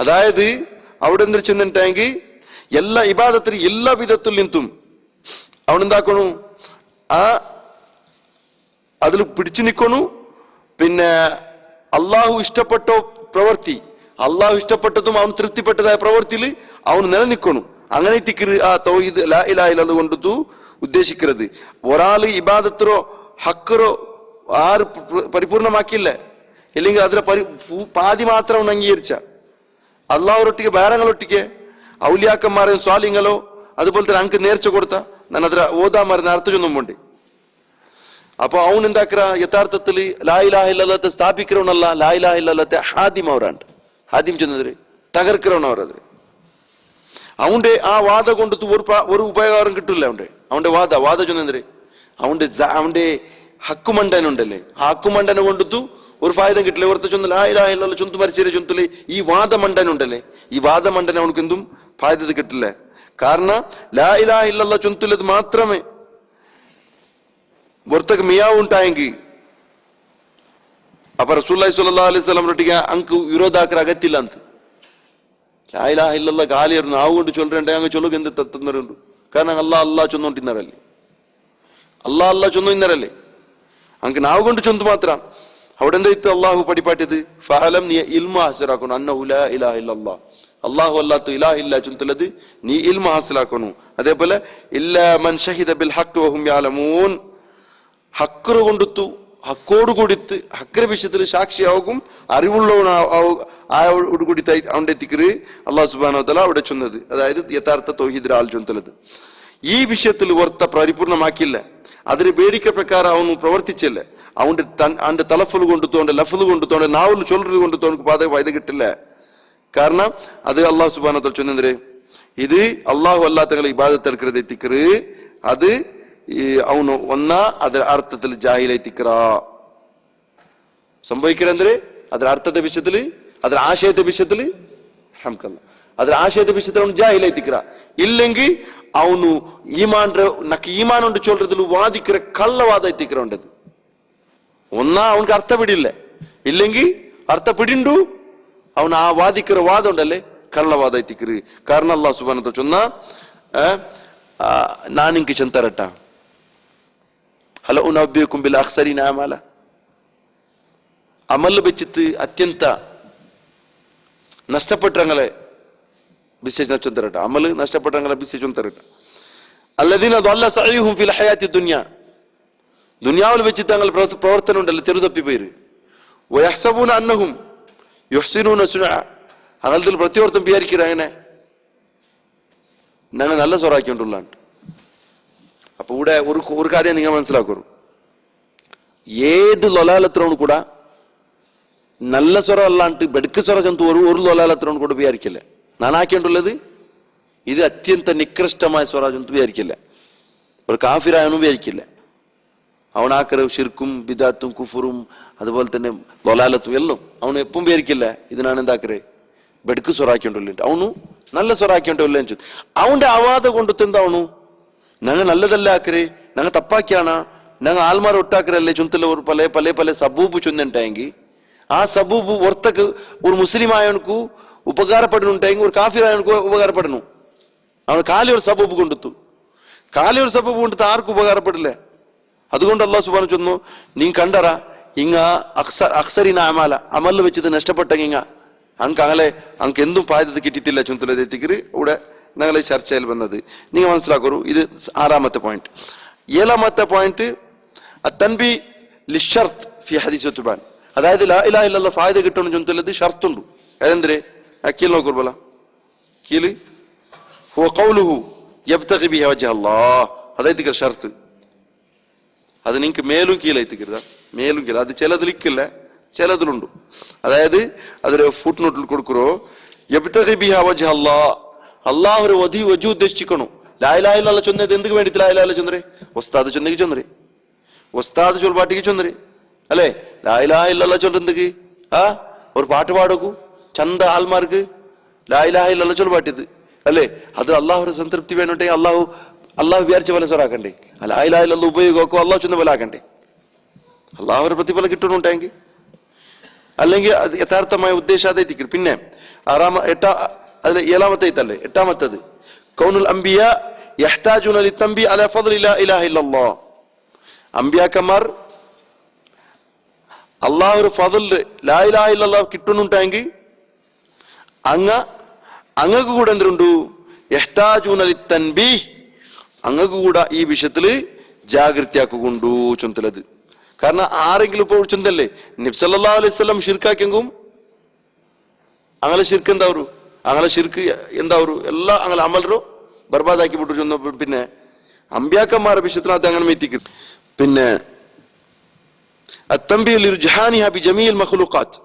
അതായത് അവിടെ എന്ത് ചെന്നിട്ടെങ്കിൽ എല്ലാ ഇബാദത്തിൽ എല്ലാ വിധത്തിൽ നിന്നും അവനെന്താക്കണു അതിൽ പിടിച്ചു നിൽക്കണു. പിന്നെ അള്ളാഹു ഇഷ്ടപ്പെട്ട പ്രവൃത്തി, അള്ളാഹു ഇഷ്ടപ്പെട്ടതും അവൻ തൃപ്തിപ്പെട്ടതായ പ്രവൃത്തിയിൽ അവൻ നിലനിൽക്കണം. അങ്ങനെ ആ തൗഹീദ് ലാ ഇലാഹ ഇല്ലല്ലാഹ് കൊണ്ടു ഉദ്ദേശിക്കുന്നത്. ഒരാൾ ഇബാദത്തിലോ ഹക്കറോ ആര് പരിപൂർണമാക്കിയില്ല, ഇല്ലെങ്കിൽ അതിലെ പാതി മാത്രം അവൻ അംഗീകരിച്ച അള്ളാഹുരൊട്ടിക്ക് ബേരങ്ങളൊട്ടിക്ക് ഔലിയാക്കന്മാരെ സ്വാലിങ്ങളോ അതുപോലെ തന്നെ അങ്ക് നേർച്ച കൊടുത്ത ഞാൻ അതിൽ ഓതാമാരെ അർത്ഥം ചൊന്നുമുണ്ട്. അപ്പൊ അവൻ എന്താക്കറ യഥാർത്ഥത്തിൽ ലാ ഇലാഹ ഇല്ലല്ലാഹ് സ്ഥാപിக்கிறവനല്ല, ലാ ഇലാഹ ഇല്ലല്ലാഹ് ഹാദിം അവരാണ്ട്. ഹാദിം ചെന്നതിര് തകർக்கிறവൻ അവരത്. അവന്റെ ആ വാദ കൊണ്ട് ഒരു ഉപകാരം കിട്ടില്ല. അവന്റെ വാദ ചെന്നതിര് അവന്റെ ഹക്കുമണ്ടനുണ്ടല്ലേ, ആ ഹക്കുമണ്ടനെ കൊണ്ടു ഒരു ഫായദം കിട്ടില്ല. ഓർത്ത് ചൊന്ന ലാ ഇലാഹ ഇല്ലല്ലാഹ് ചൊന്തു മരിച്ചേ ചൊന്തല് ഈ വാദമണ്ടനുണ്ടല്ലേ, ഈ വാദമണ്ടൻ അവനക്ക് എന്തും ഫായദ കിട്ടില്ല. കാരണം ലാ ഇലാഹ ഇല്ലല്ലാഹ് ചൊന്തുള്ളത് മാത്രമേ ಹೊರತಕ್ಕೆ ಮಿಯಾವು ಉಂಟಾಯಂಗಿ ಅಪ್ಪ ರಸೂಲುಲ್ಲಾಹಿ ಸ್ವಲ್ಲಲ್ಲಾಹು ಅಲೈಹಿ ವಸಲ್ಲಂ ರೊಟ್ಟಿಗೆ ಅಂಕು ವಿರೋಧ ಹಾಕರ ಅಗತ್ಯ ಇಲ್ಲ ಅಂತ. ಲಾ ಇಲಾಹ ಇಲ್ಲಲ್ಲಾಹ್ ಗಾಲಿಯರು ನಾವು കൊണ്ട് ചൊല്ലുണ്ടേ അങ്ങ് ചൊല്ലുക എന്ത് തത്തുന്നവരുണ്ട്. കാരണം അല്ലാഹ് ചൊന്നുകൊണ്ടിരുന്നവരല്ലേ, അല്ലാഹ് ചൊന്നുന്നവരല്ലേ. അങ്ങ് നാവ് കൊണ്ട് ചൊന്തു മാത്രം അവിടെ എന്താ ഇത്ത് അള്ളാഹു പഠിപ്പാട്ടിയത്? ഫഅലം, നീ ഇൽമ ഹാസിലാക്കണം, അന്നഹു ലാ ഇലാഹ ഇല്ലല്ലാഹ്, അള്ളാഹു അല്ലാത്ത ഇലാഹ ഇല്ല ചുന്തലത് നീ ഇൽമ ഹാസിലാക്കണം. അതേപോലെ ഇല്ലാ മൻ ഷഹിദ ബിൽ ഹഖ് വഹും യഅലമൂൻ, ഹക്കറ് കൊണ്ടുത്തു ഹക്കോട് കൂടിത്ത് ഹക്കര വിഷയത്തിൽ സാക്ഷിയാകും അറിവുള്ളവനോട് കൂടി അവന്റെ എത്തിക്കറ് അള്ളാഹു സുബ്ഹാനഹു വ തആല അവിടെ ചൊന്നത്. അതായത് യഥാർത്ഥ തൗഹീദ് ആൾ ചൊന്തലത് ഈ വിഷയത്തിൽ വർത്ത പരിപൂർണമാക്കില്ല, അതിന് ಬೇಡಿಕೆ ಪ್ರಕಾರ ಅವನು ಪ್ರವರ್ತಿಸಿಲ್ಲ, അവന്റെ തലഫുൽ കൊണ്ടുത്തോണ്ട് ലഫ്ല് കൊണ്ടുത്തോണ്ട് നാവുൽ ചൊല്ലു കൊണ്ടുത്തോണ്ട് ഫായദ കിട്ടില്ല. കാരണം അത് അള്ളാഹു സുബ്ഹാനഹു വ തആല ചൊന്നേ ഇത് അള്ളാഹു അല്ലാത്തങ്ങളെ ഇബാദത്ത് എടുക്കുന്നത് എത്തിക്കറ് അത് ಅವನು ಒನ್ನ ಅದರ ಅರ್ಥದಲ್ಲಿ ಜಾಹಿಲೈತಿಕ್ರ ಸಂಭವಿக்கிறಂದ್ರೆ ಅದರ ಅರ್ಥದ ವಿಷಯದಲ್ಲಿ ಅದರ ಆಶಯದ ವಿಷಯದಲ್ಲಿ ಹಮ್ಕಲ್ಲ ಅದರ ಆಶಯದ ವಿಷಯದಲ್ಲಿ ಅವನು ಜಾಹಿಲೈತಿಕ್ರ ಇല്ലെങ്കിൽ ಅವನು ಈಮಾನ್ ನಕ್ಕ ಈಮಾನ್ ಉಂಟು ಚೊಲ್றதுல വാദിக்கிற കള്ളവാദ എത്തിക്ര ഉണ്ടത്. ഒന്നാ അവനക്ക് അർത്ഥ പിടിയില്ല, ഇല്ലെങ്കിൽ അർത്ഥ പിടിണ്ടു അവൻ ആ വാദിக்கிற വാദം ഉണ്ടല്ലേ കള്ളവാദ എത്തിക്കറ്. കാരണം അല്ലാഹു സുബ്ഹാനഹു വ തആല ചൊന്ന ನಾನು ಇಂಕ ಚಂತರಟ ಹಲ ಉನಬ್ಬಿಯಕುಂ ಬಿಲ್ ಅಖ್ಸರೀನ ಅಮಲ, അമൽ വെച്ചിട്ട് അത്യന്ത നഷ്ടപ്പെട്ടങ്ങളെ ബിസിനസ് നഷ്ടപ്പെട്ട അമൽ നഷ്ടപ്പെട്ടങ്ങളെ ബിസിനസ് നഷ്ടപ്പെട്ട അല്ലദീന ദല്ല സഈഹും ഫിൽ ഹയാത്തി ദുനിയ, ദുനിയാവിൽ വെച്ച് തങ്ങൾ പ്രവർത്തനം ഉണ്ടല്ലോ തെരുതപ്പി പേര് വയഹ്സബൂന അന്നഹും യുഹ്സിനൂന സുനഅ, അങ്ങനത്തിൽ പ്രത്യേകം വിചാരിക്കുക അങ്ങനെ ഞങ്ങൾ നല്ല സ്വറാക്കിക്കൊണ്ടുള്ളാണ്ട്. അപ്പൊ ഇവിടെ ഒരു കാര്യം നിങ്ങൾ മനസ്സിലാക്കൂ, ഏത് ലൊലാലത്തിനോട് കൂടെ നല്ല സ്വരം അല്ലാണ്ട് ബെടുക്ക് സ്വര ജന്തു ഒരു ലൊലാലത്തിനോട് കൂടെ വിചാരിക്കില്ല. നാനാക്കേണ്ടുള്ളത് ഇത് അത്യന്ത നികൃഷ്ടമായ സ്വര ജന്തു വിചാരിക്കില്ല, ഒരു കാഫിറായനും വിചാരിക്കില്ല. അവനാക്കര ഷിർക്കും ബിദാത്തും കുഫറും അതുപോലെ തന്നെ ലൊലാലത്തും എല്ലാം അവನು എപ്പം വിചാരിക്കില്ല ഇത് ഞാൻ എന്താക്കറേ ബെടുക്ക് സ്വറാക്കേണ്ടുള്ള അവನು നല്ല സ്വറാക്കേണ്ടല്ല എന്ന് ചോദിച്ചു. അവന്റെ അവാദ കൊണ്ടുത്തെന്താ അവನು ഞങ്ങൾ നല്ലതല്ല ആക്കരെ ഞങ്ങൾ തപ്പാക്കിയാണ് ഞങ്ങൾ ആൽമാർ ഒട്ടാക്കരല്ലേ ചുന്തല ഒരു പല പല പല സബൂബ് ചൊന്നുണ്ടായെങ്കിൽ ആ സബൂബ് ഒർത്തക്ക് ഒരു മുസ്ലിം ആയവനക്ക് ഉപകാരപ്പെടുന്നുണ്ടായെങ്കിൽ ഒരു കാഫിർ ആയവനക്ക് ഉപകാരപ്പെടുന്നു. അവൻ കാലി ഒരു സബൂബ് കൊണ്ടുത്തു, കാലി ഒരു സബൂബ് കൊണ്ടുത്ത് ആർക്കും ഉപകാരപ്പെടില്ല. അതുകൊണ്ട് അല്ലാഹു സുബ്ഹാനഹു വ തആല ചൊന്നു നീ കണ്ടറ ഇങ്ങ അക്സറിന അമല അമല് വെച്ചത് നഷ്ടപ്പെട്ടെങ്കിങ്ങ അങ്ങ് അങ്ങനെ അങ്ങ് എന്തും പായത് കിട്ടിയിട്ടില്ല ചുന്തലെത്തിക്കറ്. ഇവിടെ ഞങ്ങൾ ചർച്ചയിൽ വന്നത് നിങ്ങൾ മനസ്സിലാക്കൂ. ഇത് 6ാമത്തെ പോയിന്റ്. 7ാമത്തെ പോയിന്റ് തൻബി ലിശ്ശർത്ത് ഫി ഹദീസ് ഉത്ബാൻ, അതായത് ലാ ഇലാഹ ഇല്ലല്ലാഹ് ഫായദ കിട്ടണം ചുന്തലത് ഷർത്തുണ്ട്. അതെന്തരെ അക്കീൽ നോക്കൂർബല കീല് ഹുവ ഖൗലുഹു യബ്തഗി ബിഹി വജ്ഹ അല്ലാഹ്, അതായത് ഷർത്ത് അത് നിങ്ങൾക്ക് മേലും കീഴെത്തിക്കരുത്, മേലും കീഴ അത് ചിലതിലിക്കില്ല ചിലതിലുണ്ട്. അതായത് അതൊരു ഫുട് നോട്ടിൽ കൊടുക്കുറോ യബ്തഗി ബിഹി വജ്ഹ അല്ലാഹ്, അല്ലാഹു ഒരു വജു ഉദ്ദേശിക്കണം. ലാ ഇലാഹ ഇല്ലല്ലാഹ് ചൊന്നത് എന്തിനു വേണ്ടിയിട്ട് ലാ ഇലാഹ ഇല്ലല്ലാഹ് ചൊന്നരെ ഉസ്താദ് ചൊന്നെങ്കിൽ ചൊന്നരെ ഉസ്താദ് ചൊൽപാട്ടിക്ക് ചൊന്നരെ അല്ലേ ലാ ഇലാഹ ഇല്ലല്ലാഹ് ചൊല്ലുന്നെങ്കിൽ ഒരു പാട്ട് പാടക്കൂ ചന്ത ആൽമാർക്ക് ലാ ഇലാഹ ഇല്ലല്ലാഹ് ചൊൽപാട്ടിയത് അല്ലേ. അത് അള്ളാഹുടെ സംതൃപ്തി വേണമെങ്കിൽ അള്ളാഹു വിചാരിച്ച പോലെ സ്വറാക്കണ്ടേ, ലാ ഇലാഹ ഇല്ലല്ലാഹ് ഉപയോഗമാക്കോ അള്ളാഹു ചൊന്ന പോലെ ആക്കണ്ടേ, അള്ളാഹുടെ പ്രതിഫലം കിട്ടണുണ്ടെങ്കിൽ അല്ലെങ്കിൽ അത് യഥാർത്ഥമായ ഉദ്ദേശം അതെത്തിക്കും. പിന്നെ 7ാമത്തെ ഇതല്ലേ 8ാമത്തത് കൗനുൽ അംബിയ യഹ്താജുന ലിതംബി അലാ ഫദ്ലി ലാ ഇലാഹ ഇല്ലല്ലാഹ്, അംബിയാക്കന്മാർ അള്ളാഹുടെ ഫദ്ൽ ലാ ഇലാഹ ഇല്ലല്ലാഹ് കിട്ടുന്നുണ്ടെങ്കിൽ അങ്ങക്ക് കൂടെ എന്തുണ്ട് യഹ്താജുന ലിതൻബീഹ്, അങ്ങക്ക് കൂടെ ഈ വിഷയത്തില് ജാഗ്രതയാക്കുകൊണ്ടു ചൊന്തലത്. കാരണം ആരെങ്കിലും ഇപ്പോൾ ചൊന്തല്ലേ നബി സല്ലല്ലാഹു അലൈഹി വസല്ലം ഷിർക്കാക്കെങ്കും അങ്ങനെ ഷിർക്ക് എന്താവരു അങ്ങനെ ഷിർക്ക് എന്താവരു എല്ലാ അങ്ങനെ അമലറോ ബർബാദാക്കി വിട്ടു ചൊന്ന. പിന്നെ അമ്പ്യാക്കന്മാരുടെ വിഷയത്തിനകത്ത് അങ്ങനെ മെത്തിക്കും. പിന്നെ അത്തംബി ലിർജഹാനിഹ ബിജമീൽ മഖ്ലൂഖാത്ത്,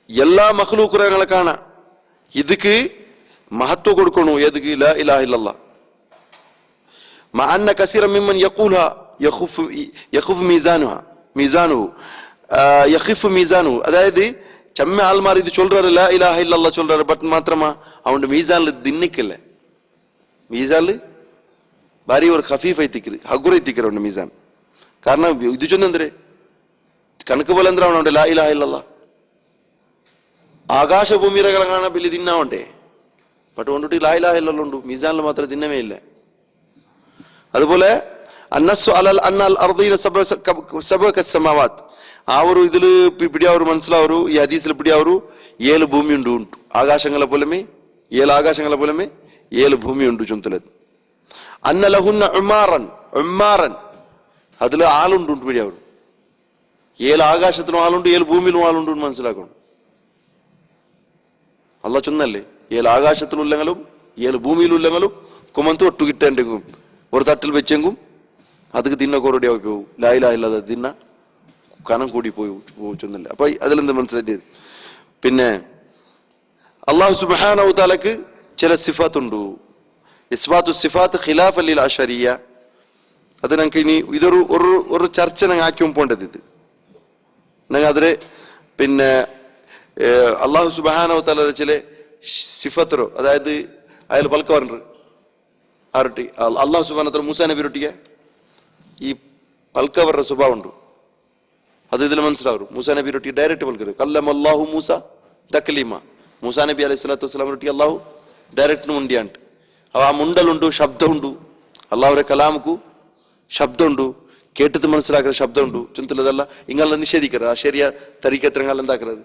എല്ലാ മഖ്ലൂഖുകളെ കാണാ ಇದಕ್ಕೆ ಮಹತ್ವ ಕೊಡ್ಕೊಣು. ಎದಕ್ಕೆ ಲಾ ಇಲಾಹ ಇಲ್ಲಲ್ಲಾಹ್ ಮಾ ಅನ್ನ ಕಸೀರ ಮಿಮ್ಮನ್ ಯಖೂಲುಹಾ ಯಖುಫ್ ಮೀಜಾನುಹು, അതായത് ചമ്മ ആൾമാർ ഇത് ചൊല്றாரு ലാ ഇലാഹ ഇല്ലല്ലാഹ് ചൊല്றாரு, ബട്ട് മാത്രമാ അവന്റെ മീസാനിൽ ദിന്നിക്കില്ല. മീസാനിൽ ഭാരി ഒരു ഖഫീഫ് ಐತಿಕ್ರಿ ಹಗುರ ಐತಿಕ್ರಿ ಅವನ ಮೀಸಾನ್. കാരണം ഇത് ചൊന്നെന്തരെ കണക്ക് പോലെ എന്താ അവനുണ്ട് ലാ ഇലാഹ ഇല്ലല്ലാഹ് ആകാശഭൂമികളെ കാണാൻ വലിയ തിന്നാവണ്ടേ, ബട്ട് കൊണ്ടിട്ട് ലാ ഇലാഹ ഇല്ലല്ലാഹ് ഉണ്ട് മീസാനിൽ മാത്രം തിന്നമേ ഇല്ല. അതുപോലെ അന്നസ്സു അലൽ അന്നൽ അർദീന സബഅ കസ്സമാവാത്ത്, ಅವರು ഇതില് പിടിയാവರು മനസ്സിലാവರು ഈ ഹദീസിൽ പിടിയാവರು 7 ഭൂമി ഉണ്ട് ആകാശങ്ങളെ പോലെമേ 7 ആകാശങ്ങളെ പോലെമേ 7 ഭൂമി ഉണ്ട് ചുന്തലത് അന്ന ലഹുന്ന ഉമ്മാറൻ അതിൽ ആളുണ്ട് പിടിയാവరు 7 ആകാശത്തിലും ആളുണ്ട് 7 ഭൂമിയിലും ആളുണ്ട് മനസ്സിലാക്കണം അള്ളാഹ് ചൊന്നല്ലേ 7 ആകാശത്തിലുള്ളെങ്കിലും 7 ഭൂമിയിലുള്ളെങ്കിലും കുമന്ത് ഒട്ടു കിട്ടേണ്ടെങ്കും ഒരു തട്ടിൽ വെച്ചെങ്കും അത് തിന്ന കൊറടിയായി പോകും ലാ ഇലാഹ ഇല്ലല്ലാഹ് തിന്ന കനം കൂടി പോയിച്ചൊന്നില്ല. അപ്പൊ അതിലെന്ത് മനസ്സിലാക്കിയത്? പിന്നെ അള്ളാഹു സുബ്ഹാനഹു തആലക്ക് ചില സിഫാത്തുണ്ട്. ഇസ്ബാത്തു സിഫാത്ത് ഖിലാഫൻ ലിൽ അശരിയ. അത് ഞങ്ങൾക്ക് ഇനി ഇതൊരു ഒരു ചർച്ച ഞങ്ങൾ ആക്കിയും പോണ്ടത്. ഇത് ഞങ്ങൾ അതിലെ പിന്നെ അള്ളാഹു സുബ്ഹാനഹു തആല ചില സിഫത്തോ അതായത് അയാൾ പൽക്കവറുണ്ട് ആരട്ടി അള്ളാഹു സുബ്ഹാനഹു തആല മൂസാ നബി ഒട്ടിയ ഈ പൽക്കവറുടെ സ്വഭാവം ഉണ്ട്. അത് ഇതിൽ മനസ്സിലാവും. മൂസാ നബി ഒട്ടി ഡയറക്റ്റ് പൽക്കറ് കല്ലമ അല്ലാഹു മൂസ തക്ലീമ. മൂസാ നബി അലൈഹി സ്വലാത്തു വസ്സലാം ഒട്ടി അള്ളാഹു ഡയറക്റ്റ് മുണ്ടിയാണ്ട് അപ്പൊ ആ മുണ്ടലുണ്ട് ശബ്ദമുണ്ട് അള്ളാഹുരെ കലാമുക്കു ശബ്ദമുണ്ട് കേട്ടിട്ട് മനസ്സിലാക്കുന്ന ശബ്ദമുണ്ട് ചുന്തലതല്ല ഇങ്ങളെ നിഷേധിക്കരുത്. അശരിയ തരീക്കത്ത് നിങ്ങൾ എന്താക്കരുത്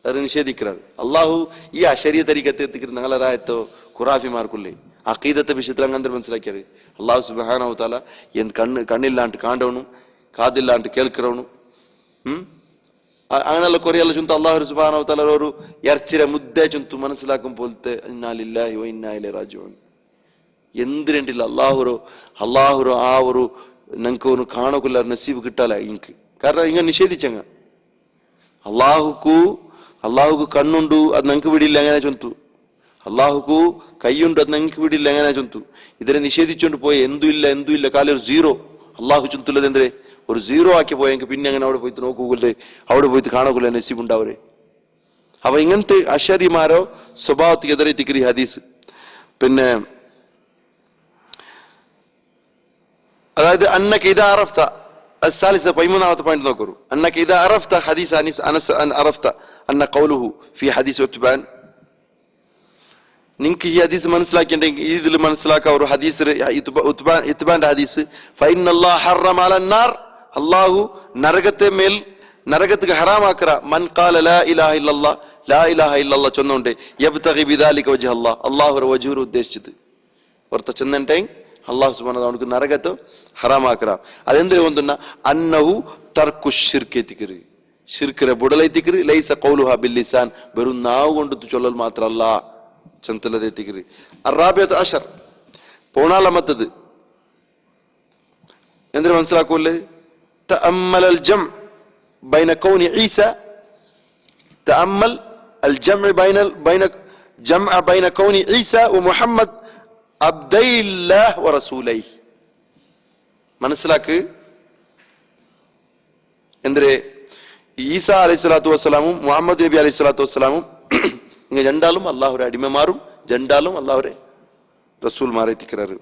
അത് നിഷേധിക്കരുത്. അള്ളാഹു ഈ അശരിയ തരീക്കത്ത് എത്തിക്കരുത് നിങ്ങളെ രായത്തോ ഖുറാഫിമാർക്കുള്ളേ അഖീദത്തെ വിഷയത്തിൽ അങ്ങനെ മനസ്സിലാക്കിയത്. അള്ളാഹു സുബ്ഹാനഹു തആല കണ്ണില്ലാണ്ട് കാണ്ടവനും കാതില്ലാണ്ട് കേൾக்கிறവനും അങ്ങനെയുള്ള കൊറിയല്ല ചുന്ത അള്ളാഹു സുബ്ഹാനഹു തആല ഒരു ഇറച്ചിര മുദ്ദ ചുന്തു മനസ്സിലാക്കും പോലത്തെ ഇന്നാ ലില്ലാഹി വ ഇന്നാ ഇലൈഹി റാജിഊൻ എന്തിരണ്ടില്ല അള്ളാഹുറോ ആ ഒരു ഞങ്ങൾക്ക് ഒരു കാണുകൊള്ള നസീബ് കിട്ടാല ഇങ്ങക്ക്. കാരണം ഇങ്ങനെ നിഷേധിച്ചങ്ങ അള്ളാഹുക്ക് കണ്ണുണ്ടു അത് ഞങ്ങൾക്ക് വിടില്ല എങ്ങനെ ചൊന്തു. അള്ളാഹുക്ക് കൈയുണ്ട് അത് ഞങ്ങൾക്ക് വിടില്ല എങ്ങനെ ചൊന്തു. ഇതിനെ നിഷേധിച്ചുകൊണ്ട് പോയ എന്തും ഇല്ല കാലം ഒരു സീറോ അള്ളാഹു ചുന്തുള്ളത് എന്തേ ഒരു സീറോ ആക്കി പോയെങ്കിൽ പിന്നെ അങ്ങനെ അവിടെ പോയിട്ട് നോക്കൂല്ലേ അവിടെ പോയിട്ട് കാണുകൊള്ള നസീബ് ഉണ്ടാവരെ. അപ്പൊ ഇങ്ങനത്തെ അശരിമാരോ സ്വഭാവത്തിക്ക് എതിരെ തിക്കറി ഹദീസ്. പിന്നെ അതായത് അന്നക ഇദാ അറഫ്ത الثالثة 13ാമത്തെ പോയിന്റ് നോക്കൂ. അന്നക ഇദാ അറഫ്ത ഹദീസ് അനസ് അറഫ്ത അന്ന ഖൗലുഹു ഫി ഹദീസ് ഉത്ബാൻ. നിങ്ങൾക്ക് ഈ ഹദീസ് മനസ്സിലാക്കിയിട്ടുണ്ടെങ്കിൽ ഇതിൽ മനസ്സിലാക്കുക ഒരു ഹദീസ് ഇത്ബാന്റെ ഹദീസ് ഫഇന്നല്ലാഹ ഹറമ അലന്നാർ അല്ലാഹു നരകത്തെ ഹറാമാക്കറ മൻ ഖാല ലാ ഇലാഹ ഇല്ലല്ലാഹ് ലാ ഇലാഹ ഇല്ലല്ലാഹ് ചൊന്നുണ്ട് യബ്തഗി ബിദാലിക വജ്ഹ അല്ലാഹ് അല്ലാഹുവിന്റെ വജ്ഹുര ഉദ്ദേശിച്ചത് വർത്ത ചൊന്നണ്ടേ അല്ലാഹു സുബ്ഹാനഹു അവർക്ക് നരകത്തെ ഹറാമാക്കറ. അതെന്തിനു കൊണ്ടുന്ന അന്നഹു തർക്കു ശിർക്ക് തിക്രി ശിർക്കിനെ ബുടലൈ തിക്രി ലൈസ ഖൗലുഹാ ബിൽ ലിസാൻ വെറും നാവ് കൊണ്ട് ചൊല്ലൽ മാത്രമല്ല ചന്തലതെ തിക്രി. അറാബിയത്ത് അഷർ 14ാമത്തത് എന്തിനു മനസ്സിലാക്കൂല്ലേ? تأمل الجمع بين كون عيسى تأمل الجمع بين كون عيسى ومحمد عبدي الله ورسوله. മനസ്സിലാക്ക് എന്തേ ഈസാ അലൈഹിസ്സലാത്തു വസ്സലാമും മുഹമ്മദ് നബി അലൈഹിസ്സലാത്തു വസ്സലാമും ഇങ്ങ രണ്ടാലും അല്ലാഹുവിന്റെ അടിമമാരും രണ്ടാലും അല്ലാഹുവിന്റെ റസൂൽമാരെ തിക്റാറ്.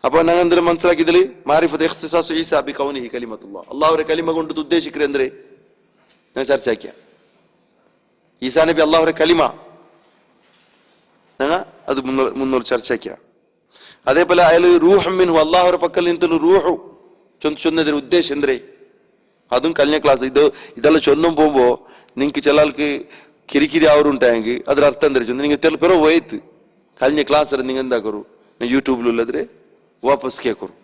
അപ്പൊ ഞങ്ങൾ എന്തിനും മനസ്സിലാക്കി ഇതില് മാരിഫത്ത് ഇഖ്തിസാസ് ഈസാ ബി കൗനിഹി കലിമത്തുല്ലാഹ് അല്ലാഹുവിന്റെ കലിമ കൊണ്ട് ഉദ്ദേശിക്കുന്നത് എന്തേ ഞാൻ ചർച്ചയാക്കിയ ഈസാ നബി അല്ലാഹുവിന്റെ കലിമ ഞങ്ങൾ അത് മുന്നോട്ട് ചർച്ചയാക്കിയ. അതേപോലെ അയാൾ റൂഹ് മിൻഹു അല്ലാഹുവിന്റെ പക്കൽ നിന്നുള്ള റൂഹു ചൊന്നതിന്റെ ഉദ്ദേശം എന്തേ അതും കഴിഞ്ഞ ക്ലാസ് ഇതെല്ലാം ചൊന്നും പോകുമ്പോ നിങ്ങൾക്ക് ചില ആൾക്ക് ಕಿರಿಕಿರಿ ಅವರು ಉಂಟಾಗಿ ಅದ್ರ ಅರ್ಥ ಅಂದ್ರೆ ನಿಂಗೆ ತೆಲು ಪೆರೋ ಹೋಯ್ತು ಕಲ್ನ ಕ್ಲಾಸ್ ನಿಂಗೆ ಎಂದಾಕರು ಯೂಟ್ಯೂಬ್ಲು ಇಲ್ಲದ್ರೆ ವಾಪಸ್ ಕೇಕರು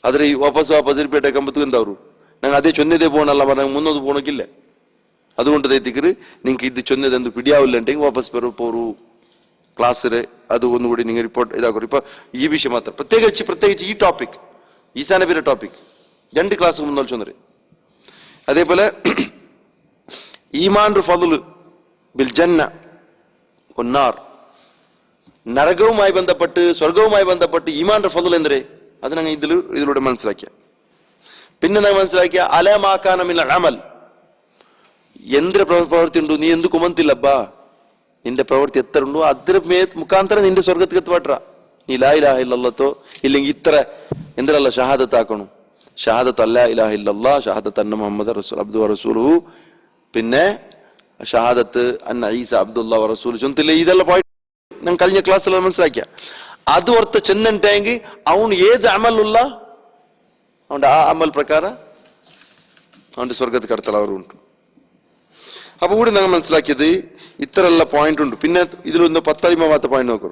ಆದ್ರೆ ಈ ವಾಪಸ್ ರಿಪೀಟ್ ಕಂಬತ್ಕೊಂಡವ್ರು ನಂಗೆ ಅದೇ ಚೊನ್ನದೇ പോണല്ല ನಂಗೆ മുന്നോട്ട് പോണക്കില്ല അതുകൊണ്ട് തെറ്റിക്കറ് നിങ്ങൾക്ക് ഇത് ചൊന്നതെന്ത് പിടിയാവില്ലെങ്കിൽ വാപ്പസ് പോറു ക്ലാസ്സില് അത് ഒന്നുകൂടി നിങ്ങൾ റിപ്പോർട്ട് ഇതാക്കും. ഇപ്പൊ ഈ വിഷയം മാത്രം പ്രത്യേകിച്ച് ഈ ടോപ്പിക് ഈസാ നബിയുടെ ടോപ്പിക് 2 ക്ലാസ് മുന്നോട്ട് ചൊന്നര്. അതേപോലെ ഈമാൻ ഫള് ബിൽ ജന്ന വന്നാർ നരകവുമായി ബന്ധപ്പെട്ട് സ്വർഗവുമായി ബന്ധപ്പെട്ട് ഈമാന്റെ ഫള് എന്തേ അത് ഞങ്ങൾ ഇതിലൂടെ മനസ്സിലാക്കിയ. പിന്നെ ഞങ്ങൾ മനസ്സിലാക്കിയ അലമാക്കാന മിനൽ അമൽ എന്തൊരു പ്രവൃത്തി ഉണ്ടോ നീ എന്ത് കുമന്തില്ലപ്പാ നിന്റെ പ്രവൃത്തി എത്ര ഉണ്ടോ അതിന് മുഖാന്തരം നിന്റെ സ്വർഗത്തിൽ എത്തുവാട്ട നീ ലാ ഇലാഹ ഇല്ലല്ലാഹോ ഇല്ലെങ്കിൽ ഇത്ര എന്തിനല്ല ഷഹാദത്ത് ആക്കണം ഷഹാദത്ത് അല്ലാ ഇലാഹ ഇല്ലല്ലാഹ് ഷഹാദത്ത് അന്ന മുഹമ്മദ് റസൂൽ അബ്ദു റസൂലുഹു പിന്നെ ഷഹാദത്ത് അന്ന ഈസ അബ്ദുല്ലാഹ് റസൂൽ ചൊന്തില്ല ഇതെല്ലാം പോയിട്ട് ഞാൻ കഴിഞ്ഞ ക്ലാസ്സിൽ മനസ്സിലാക്കിയ അത് ഓർത്ത് ചെന്നിട്ടെങ്കിൽ അവൻ ഏത് അമലുള്ള അവന്റെ ആ അമൽ പ്രകാരം അവന്റെ സ്വർഗത്ത് കടത്തലവരുണ്ട്. അപ്പൊ കൂടി ഞങ്ങൾ മനസ്സിലാക്കിയത് ഇത്രയുള്ള പോയിന്റ് ഉണ്ട്. പിന്നെ ഇതിലൊന്ന് 10 പോയിന്റ് നോക്കൂ.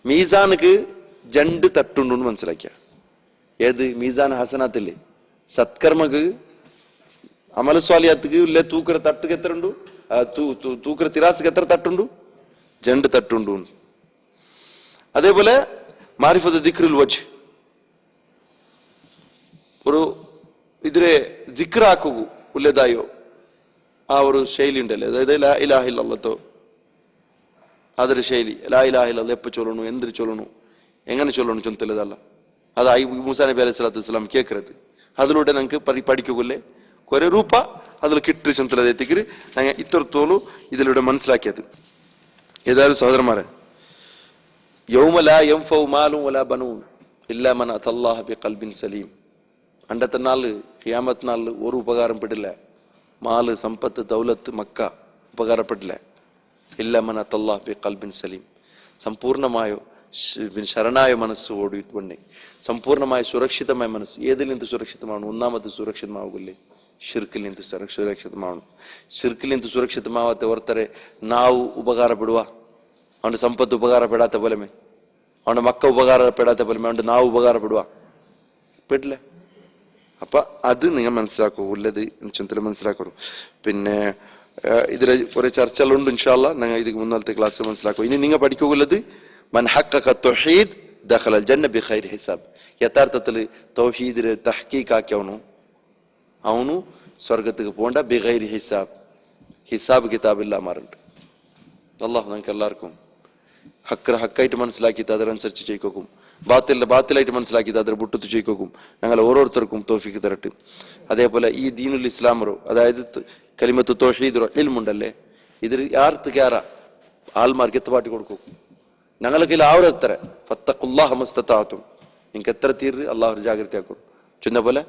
മീസാനക്ക് 2 തട്ടുണ്ടെന്ന് മനസ്സിലാക്കിയ ഏത് മീസാൻ ഹസനാത്തില്ലേ സത്കർമ്മക്ക് അമല സ്വാലിയാത്തുക്ക് ഇല്ല തൂക്കര തട്ടുക്ക് എത്ര ഉണ്ട് തൂക്കര തിരാസുക്ക് എത്ര തട്ടുണ്ട് 2 തട്ടുണ്ട്. അതേപോലെ മാരിഫത്ത് ദിക്റുൽ വജ്ഹ് ഒരു ഇതിരെ ദിക്റാക്കുക ഉള്ളതായോ ആ ഒരു ശൈലി ഉണ്ടല്ലേ, അതായത് ലാ ഇലാഹ ഇല്ലല്ലാഹ് അതൊരു ശൈലി. ലാ ഇലാഹ ഇല്ലല്ലാഹ് എപ്പോൾ ചൊല്ലണു എന്തിന് ചൊല്ലണു എങ്ങനെ ചൊല്ലണു ചൊല്ലതല്ല. അതായി മൂസാ നബി അലൈഹി സ്വലാത്തു വസ്സലാം കേൾക്കരുത്. അതിലൂടെ ഞങ്ങൾക്ക് പഠിക്കുകല്ലേ കുറെ രൂപ അതിൽ കിട്ടി ചൊല്ലതെത്തിക്കര് ഞങ്ങൾ ഇത്രത്തോളൂ ഇതിലൂടെ മനസ്സിലാക്കിയത്. ഏതായാലും സഹോദരന്മാരെ, യൗമ ലാ യൻഫഉ മാലുൻ വലാ ബനൂൻ ഇല്ലാ മൻ അത്തല്ലാഹ ബിഖൽബിൻ സലീം. അണ്ടത്തെ നാള് ഖിയാമത്ത് നാളിൽ ഒരു ഉപകാരം പെടില്ല. മാല് സമ്പത്ത് ദൗലത്ത് മക്ക ഉപകാരപ്പെടില്ല. ഇല്ല മൻ അത്തല്ലാഹ ബിഖൽബിൻ സലീം. സമ്പൂർണമായോ ശരണായ മനസ്സോടി തന്നെ സമ്പൂർണമായ സുരക്ഷിതമായ മനസ്സ്. ഏതിൽ നിന്ന് സുരക്ഷിതമാണ്? ഒന്നാമത് സുരക്ഷിതമാകില്ലേ ഷിർക്കിൽ നിന്ന് സുരക്ഷിതമാണ്. ഷിർക്കിൽ നിന്ന് സുരക്ഷിതമാവാത്ത ഓർത്തരെ നാവ് ഉപകാരപ്പെടുക, അവന്റെ സമ്പത്ത് ഉപകാരപ്പെടാത്ത പോലെമേ, അവന്റെ മക്ക ഉപകാരപ്പെടാത്ത പോലെമേ അവന്റെ നാവ് ഉപകാരപ്പെടുക പെട്ടില്ല. അപ്പൊ അത് നിങ്ങൾ മനസ്സിലാക്കൂ, ഉള്ളത് ചിന്തയിൽ മനസ്സിലാക്കൂ. പിന്നെ ഇതിലെ കുറെ ചർച്ചകളുണ്ട്. ഇൻഷാ അല്ലാഹ് ഞങ്ങൾ ഇത് മുന്നാലത്തെ ക്ലാസ്സിൽ മനസ്സിലാക്കും. ഇനി നിങ്ങൾ പഠിക്കുള്ളത് മൻ ഹഖഖ തൗഹീദ് ദഖലൽ ജന്ന ബിഖൈരി ഹിസാബ്. യഥാർത്ഥത്തിൽ തൗഹീദിനെ തഹ്ഖീഖാക്കിയവನು അവನು സ്വർഗത്തേക്ക് പോകണ്ട ബിഖൈരി ഹിസാബ്. ഹിസാബ് കിതാബില്ല മാറുണ്ട്. അല്ലാഹു ഞങ്ങൾക്ക് എല്ലാവർക്കും ഹക്കായിട്ട് മനസ്സിലാക്കിയിട്ട് അതിനനുസരിച്ച് ചെയ്യിക്കും, ബാത്തിലായിട്ട് മനസ്സിലാക്കിയിട്ട് അതിൽ വിട്ടു ചെയ്യിക്കും. ഞങ്ങൾ ഓരോരുത്തർക്കും തൗഫീഖ് തരട്ടെ. അതേപോലെ ഈ ദീനുൽ ഇസ്ലാമറോ അതായത് കലിമത്ത് തൗഹീദ് ഇൽമുണ്ടല്ലേ, ഇതിൽ യാർക്ക് ക്യാറാ ആൾമാർക്ക് എത്തുപാട്ടി കൊടുക്കും. ഞങ്ങൾക്ക് ആവരെത്ര ഫത്തഖുല്ലാഹ മസ്തതാഅതും നിങ്ങൾക്ക് എത്ര തീർന്ന് അള്ളാഹു ജാഗ്രതയാക്കും. ചൊന്ന പോലെ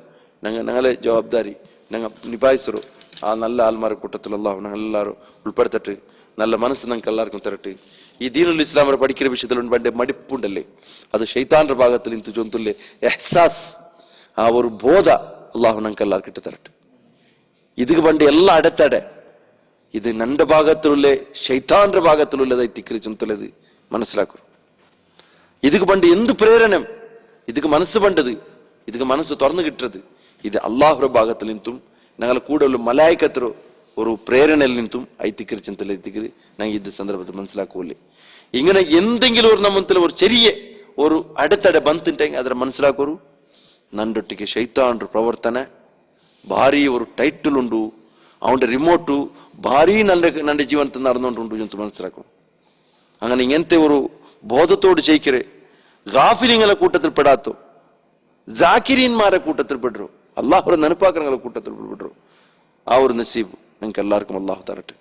ഞങ്ങളെ ജവാബ്ദാരി ഞങ്ങൾ നിഭായിസറോ ആ നല്ല ആൾമാരുടെ കൂട്ടത്തിൽ അള്ളാഹു ഞങ്ങൾ എല്ലാവരും ഉൾപ്പെടുത്തിട്ട് നല്ല മനസ്സ് ഞങ്ങൾക്ക് എല്ലാവർക്കും തരട്ടെ. ഈ ദീനുൽ ഇസ്ലാമറെ പഠിക്കുന്ന വിഷയത്തിൽ വേണ്ട മടിപ്പുണ്ടല്ലേ, അത് ശൈത്താന്റെ ഭാഗത്തിൽ നിന്ന് ചൊന്തുല്ലേ എഹ്സാസ്, ആ ഒരു ബോധ അള്ളാഹു ഞങ്ങൾക്ക് എല്ലാവർക്കും ഇട്ട് തരട്ടെ. ഇതിക്ക് പണ്ട് എല്ലാം അടുത്തടെ ഇത് നന്റെ ഭാഗത്തിലുള്ള ശൈത്താന്റെ ഭാഗത്തിലുള്ളതായി തിക്കറി ചൊന്തലത് മനസ്സിലാക്കും. ഇതിക്ക് പണ്ട് എന്ത് പ്രേരണം, ഇതിക്ക് മനസ്സ് പണ്ടത്, ഇതിക്ക് മനസ്സ് തുറന്നു കിട്ടത് ഇത് അള്ളാഹുടെ ഭാഗത്തിൽ നിന്നും ഞങ്ങളെ കൂടുതൽ മലായിക്കത്തോ ഒരു പ്രേരണയിൽ നിന്നും ഐത്തിക്കറി ചിന്തയിൽ എത്തിക്കറി ഞങ്ങൾ ഇത് സന്ദർഭത്തിൽ മനസ്സിലാക്കൂല്ലേ. ഇങ്ങനെ എന്തെങ്കിലും ഒരു നമ്മത്തിൽ ഒരു ചെറിയ ഒരു അടുത്തടെ ಬಂತುണ്ടെങ്കിൽ ಅದರ മനസ്സിലാಕೋರು നണ്ടൊಟ್ಟಿಗೆ ಶೈತಾನ್ರ ಪ್ರವರ್ತನ ಭಾರಿ ഒരു ಟೈಟಲ್ ಉಂಟು, ಅವನ ರಿಮೋಟು ಭಾರಿ ನನ್ನ ಜೀವನത്തിൽ നടന്നുകൊണ്ടുണ്ട് എന്ന് മനസ്സിലാക്കും. അങ്ങനെ ഇങ്ങനത്തെ ഒരു ബോധത്തോട് ചെയ്യിക്കരെ ഗാഫിലിങ്ങളെ കൂട്ടത്തിൽ പെടാത്തോ, ജാക്കിരീന്മാരെ കൂട്ടത്തിൽ പെടറോ, അള്ളാഹുടെ നെനപ്പാക്കങ്ങളെ കൂട്ടത്തിൽ പെടറോ, ആ ഒരു നസീബ് നിങ്ങൾക്ക് എല്ലാവർക്കും അള്ളാഹു തരട്ടെ.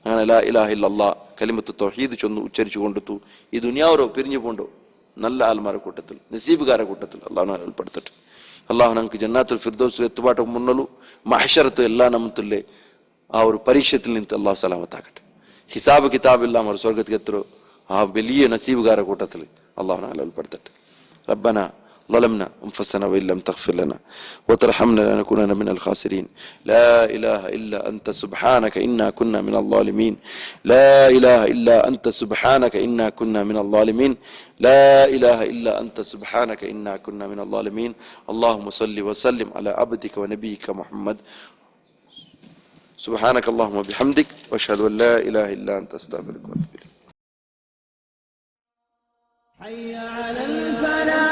അങ്ങനെ ലാ ഇലാഹ ഇല്ലല്ലാഹ് കലിമത്ത് തൗഹീദ് ചൊന്ന് ഉച്ചരിച്ചു കൊണ്ടെത്തു ഈ ദുനിയാവരോ പിരിഞ്ഞു പോണ്ടോ നല്ല ആൽമാരെ കൂട്ടത്തിൽ നസീബുകാരെ കൂട്ടത്തിൽ അള്ളാഹു ഉൾപ്പെടുത്തട്ടെ. അള്ളാഹു ഞങ്ങൾക്ക് ജന്നാത്തുൽ ഫിർദൗസിൽ എത്തുപാട്ട് മുന്നಲು മഹ്ശറത്ത് എല്ലാ നമ്മത്തുല്ലേ ആ ഒരു പരീക്ഷത്തിൽ നിന്ന് അള്ളാഹു സലാമത്താക്കട്ടെ. ഹിസാബ് കിതാബില്ല അവർ സ്വർഗത്തിൽ എത്തരോ ആ വലിയ നസീബുകാരെ കൂട്ടത്തിൽ അള്ളാഹു ഞങ്ങളെ ഉൾപ്പെടുത്തട്ടെ. റബ്ബന ظلمنا أنفسنا وإن لم تغفر لنا وترحمنا لنكونن من الخاسرين. لا إله إلا أنت سبحانك إنا كنا من الظالمين. لا إله إلا أنت سبحانك إنا كنا من الظالمين. لا إله إلا أنت سبحانك إنا كنا من الظالمين. اللهم صل وسلم على عبدك ونبيك محمد. سبحانك اللهم وبحمدك وأشهد أن لا إله إلا أنت أستغفرك وأتوب إليك. حي على الفلاح.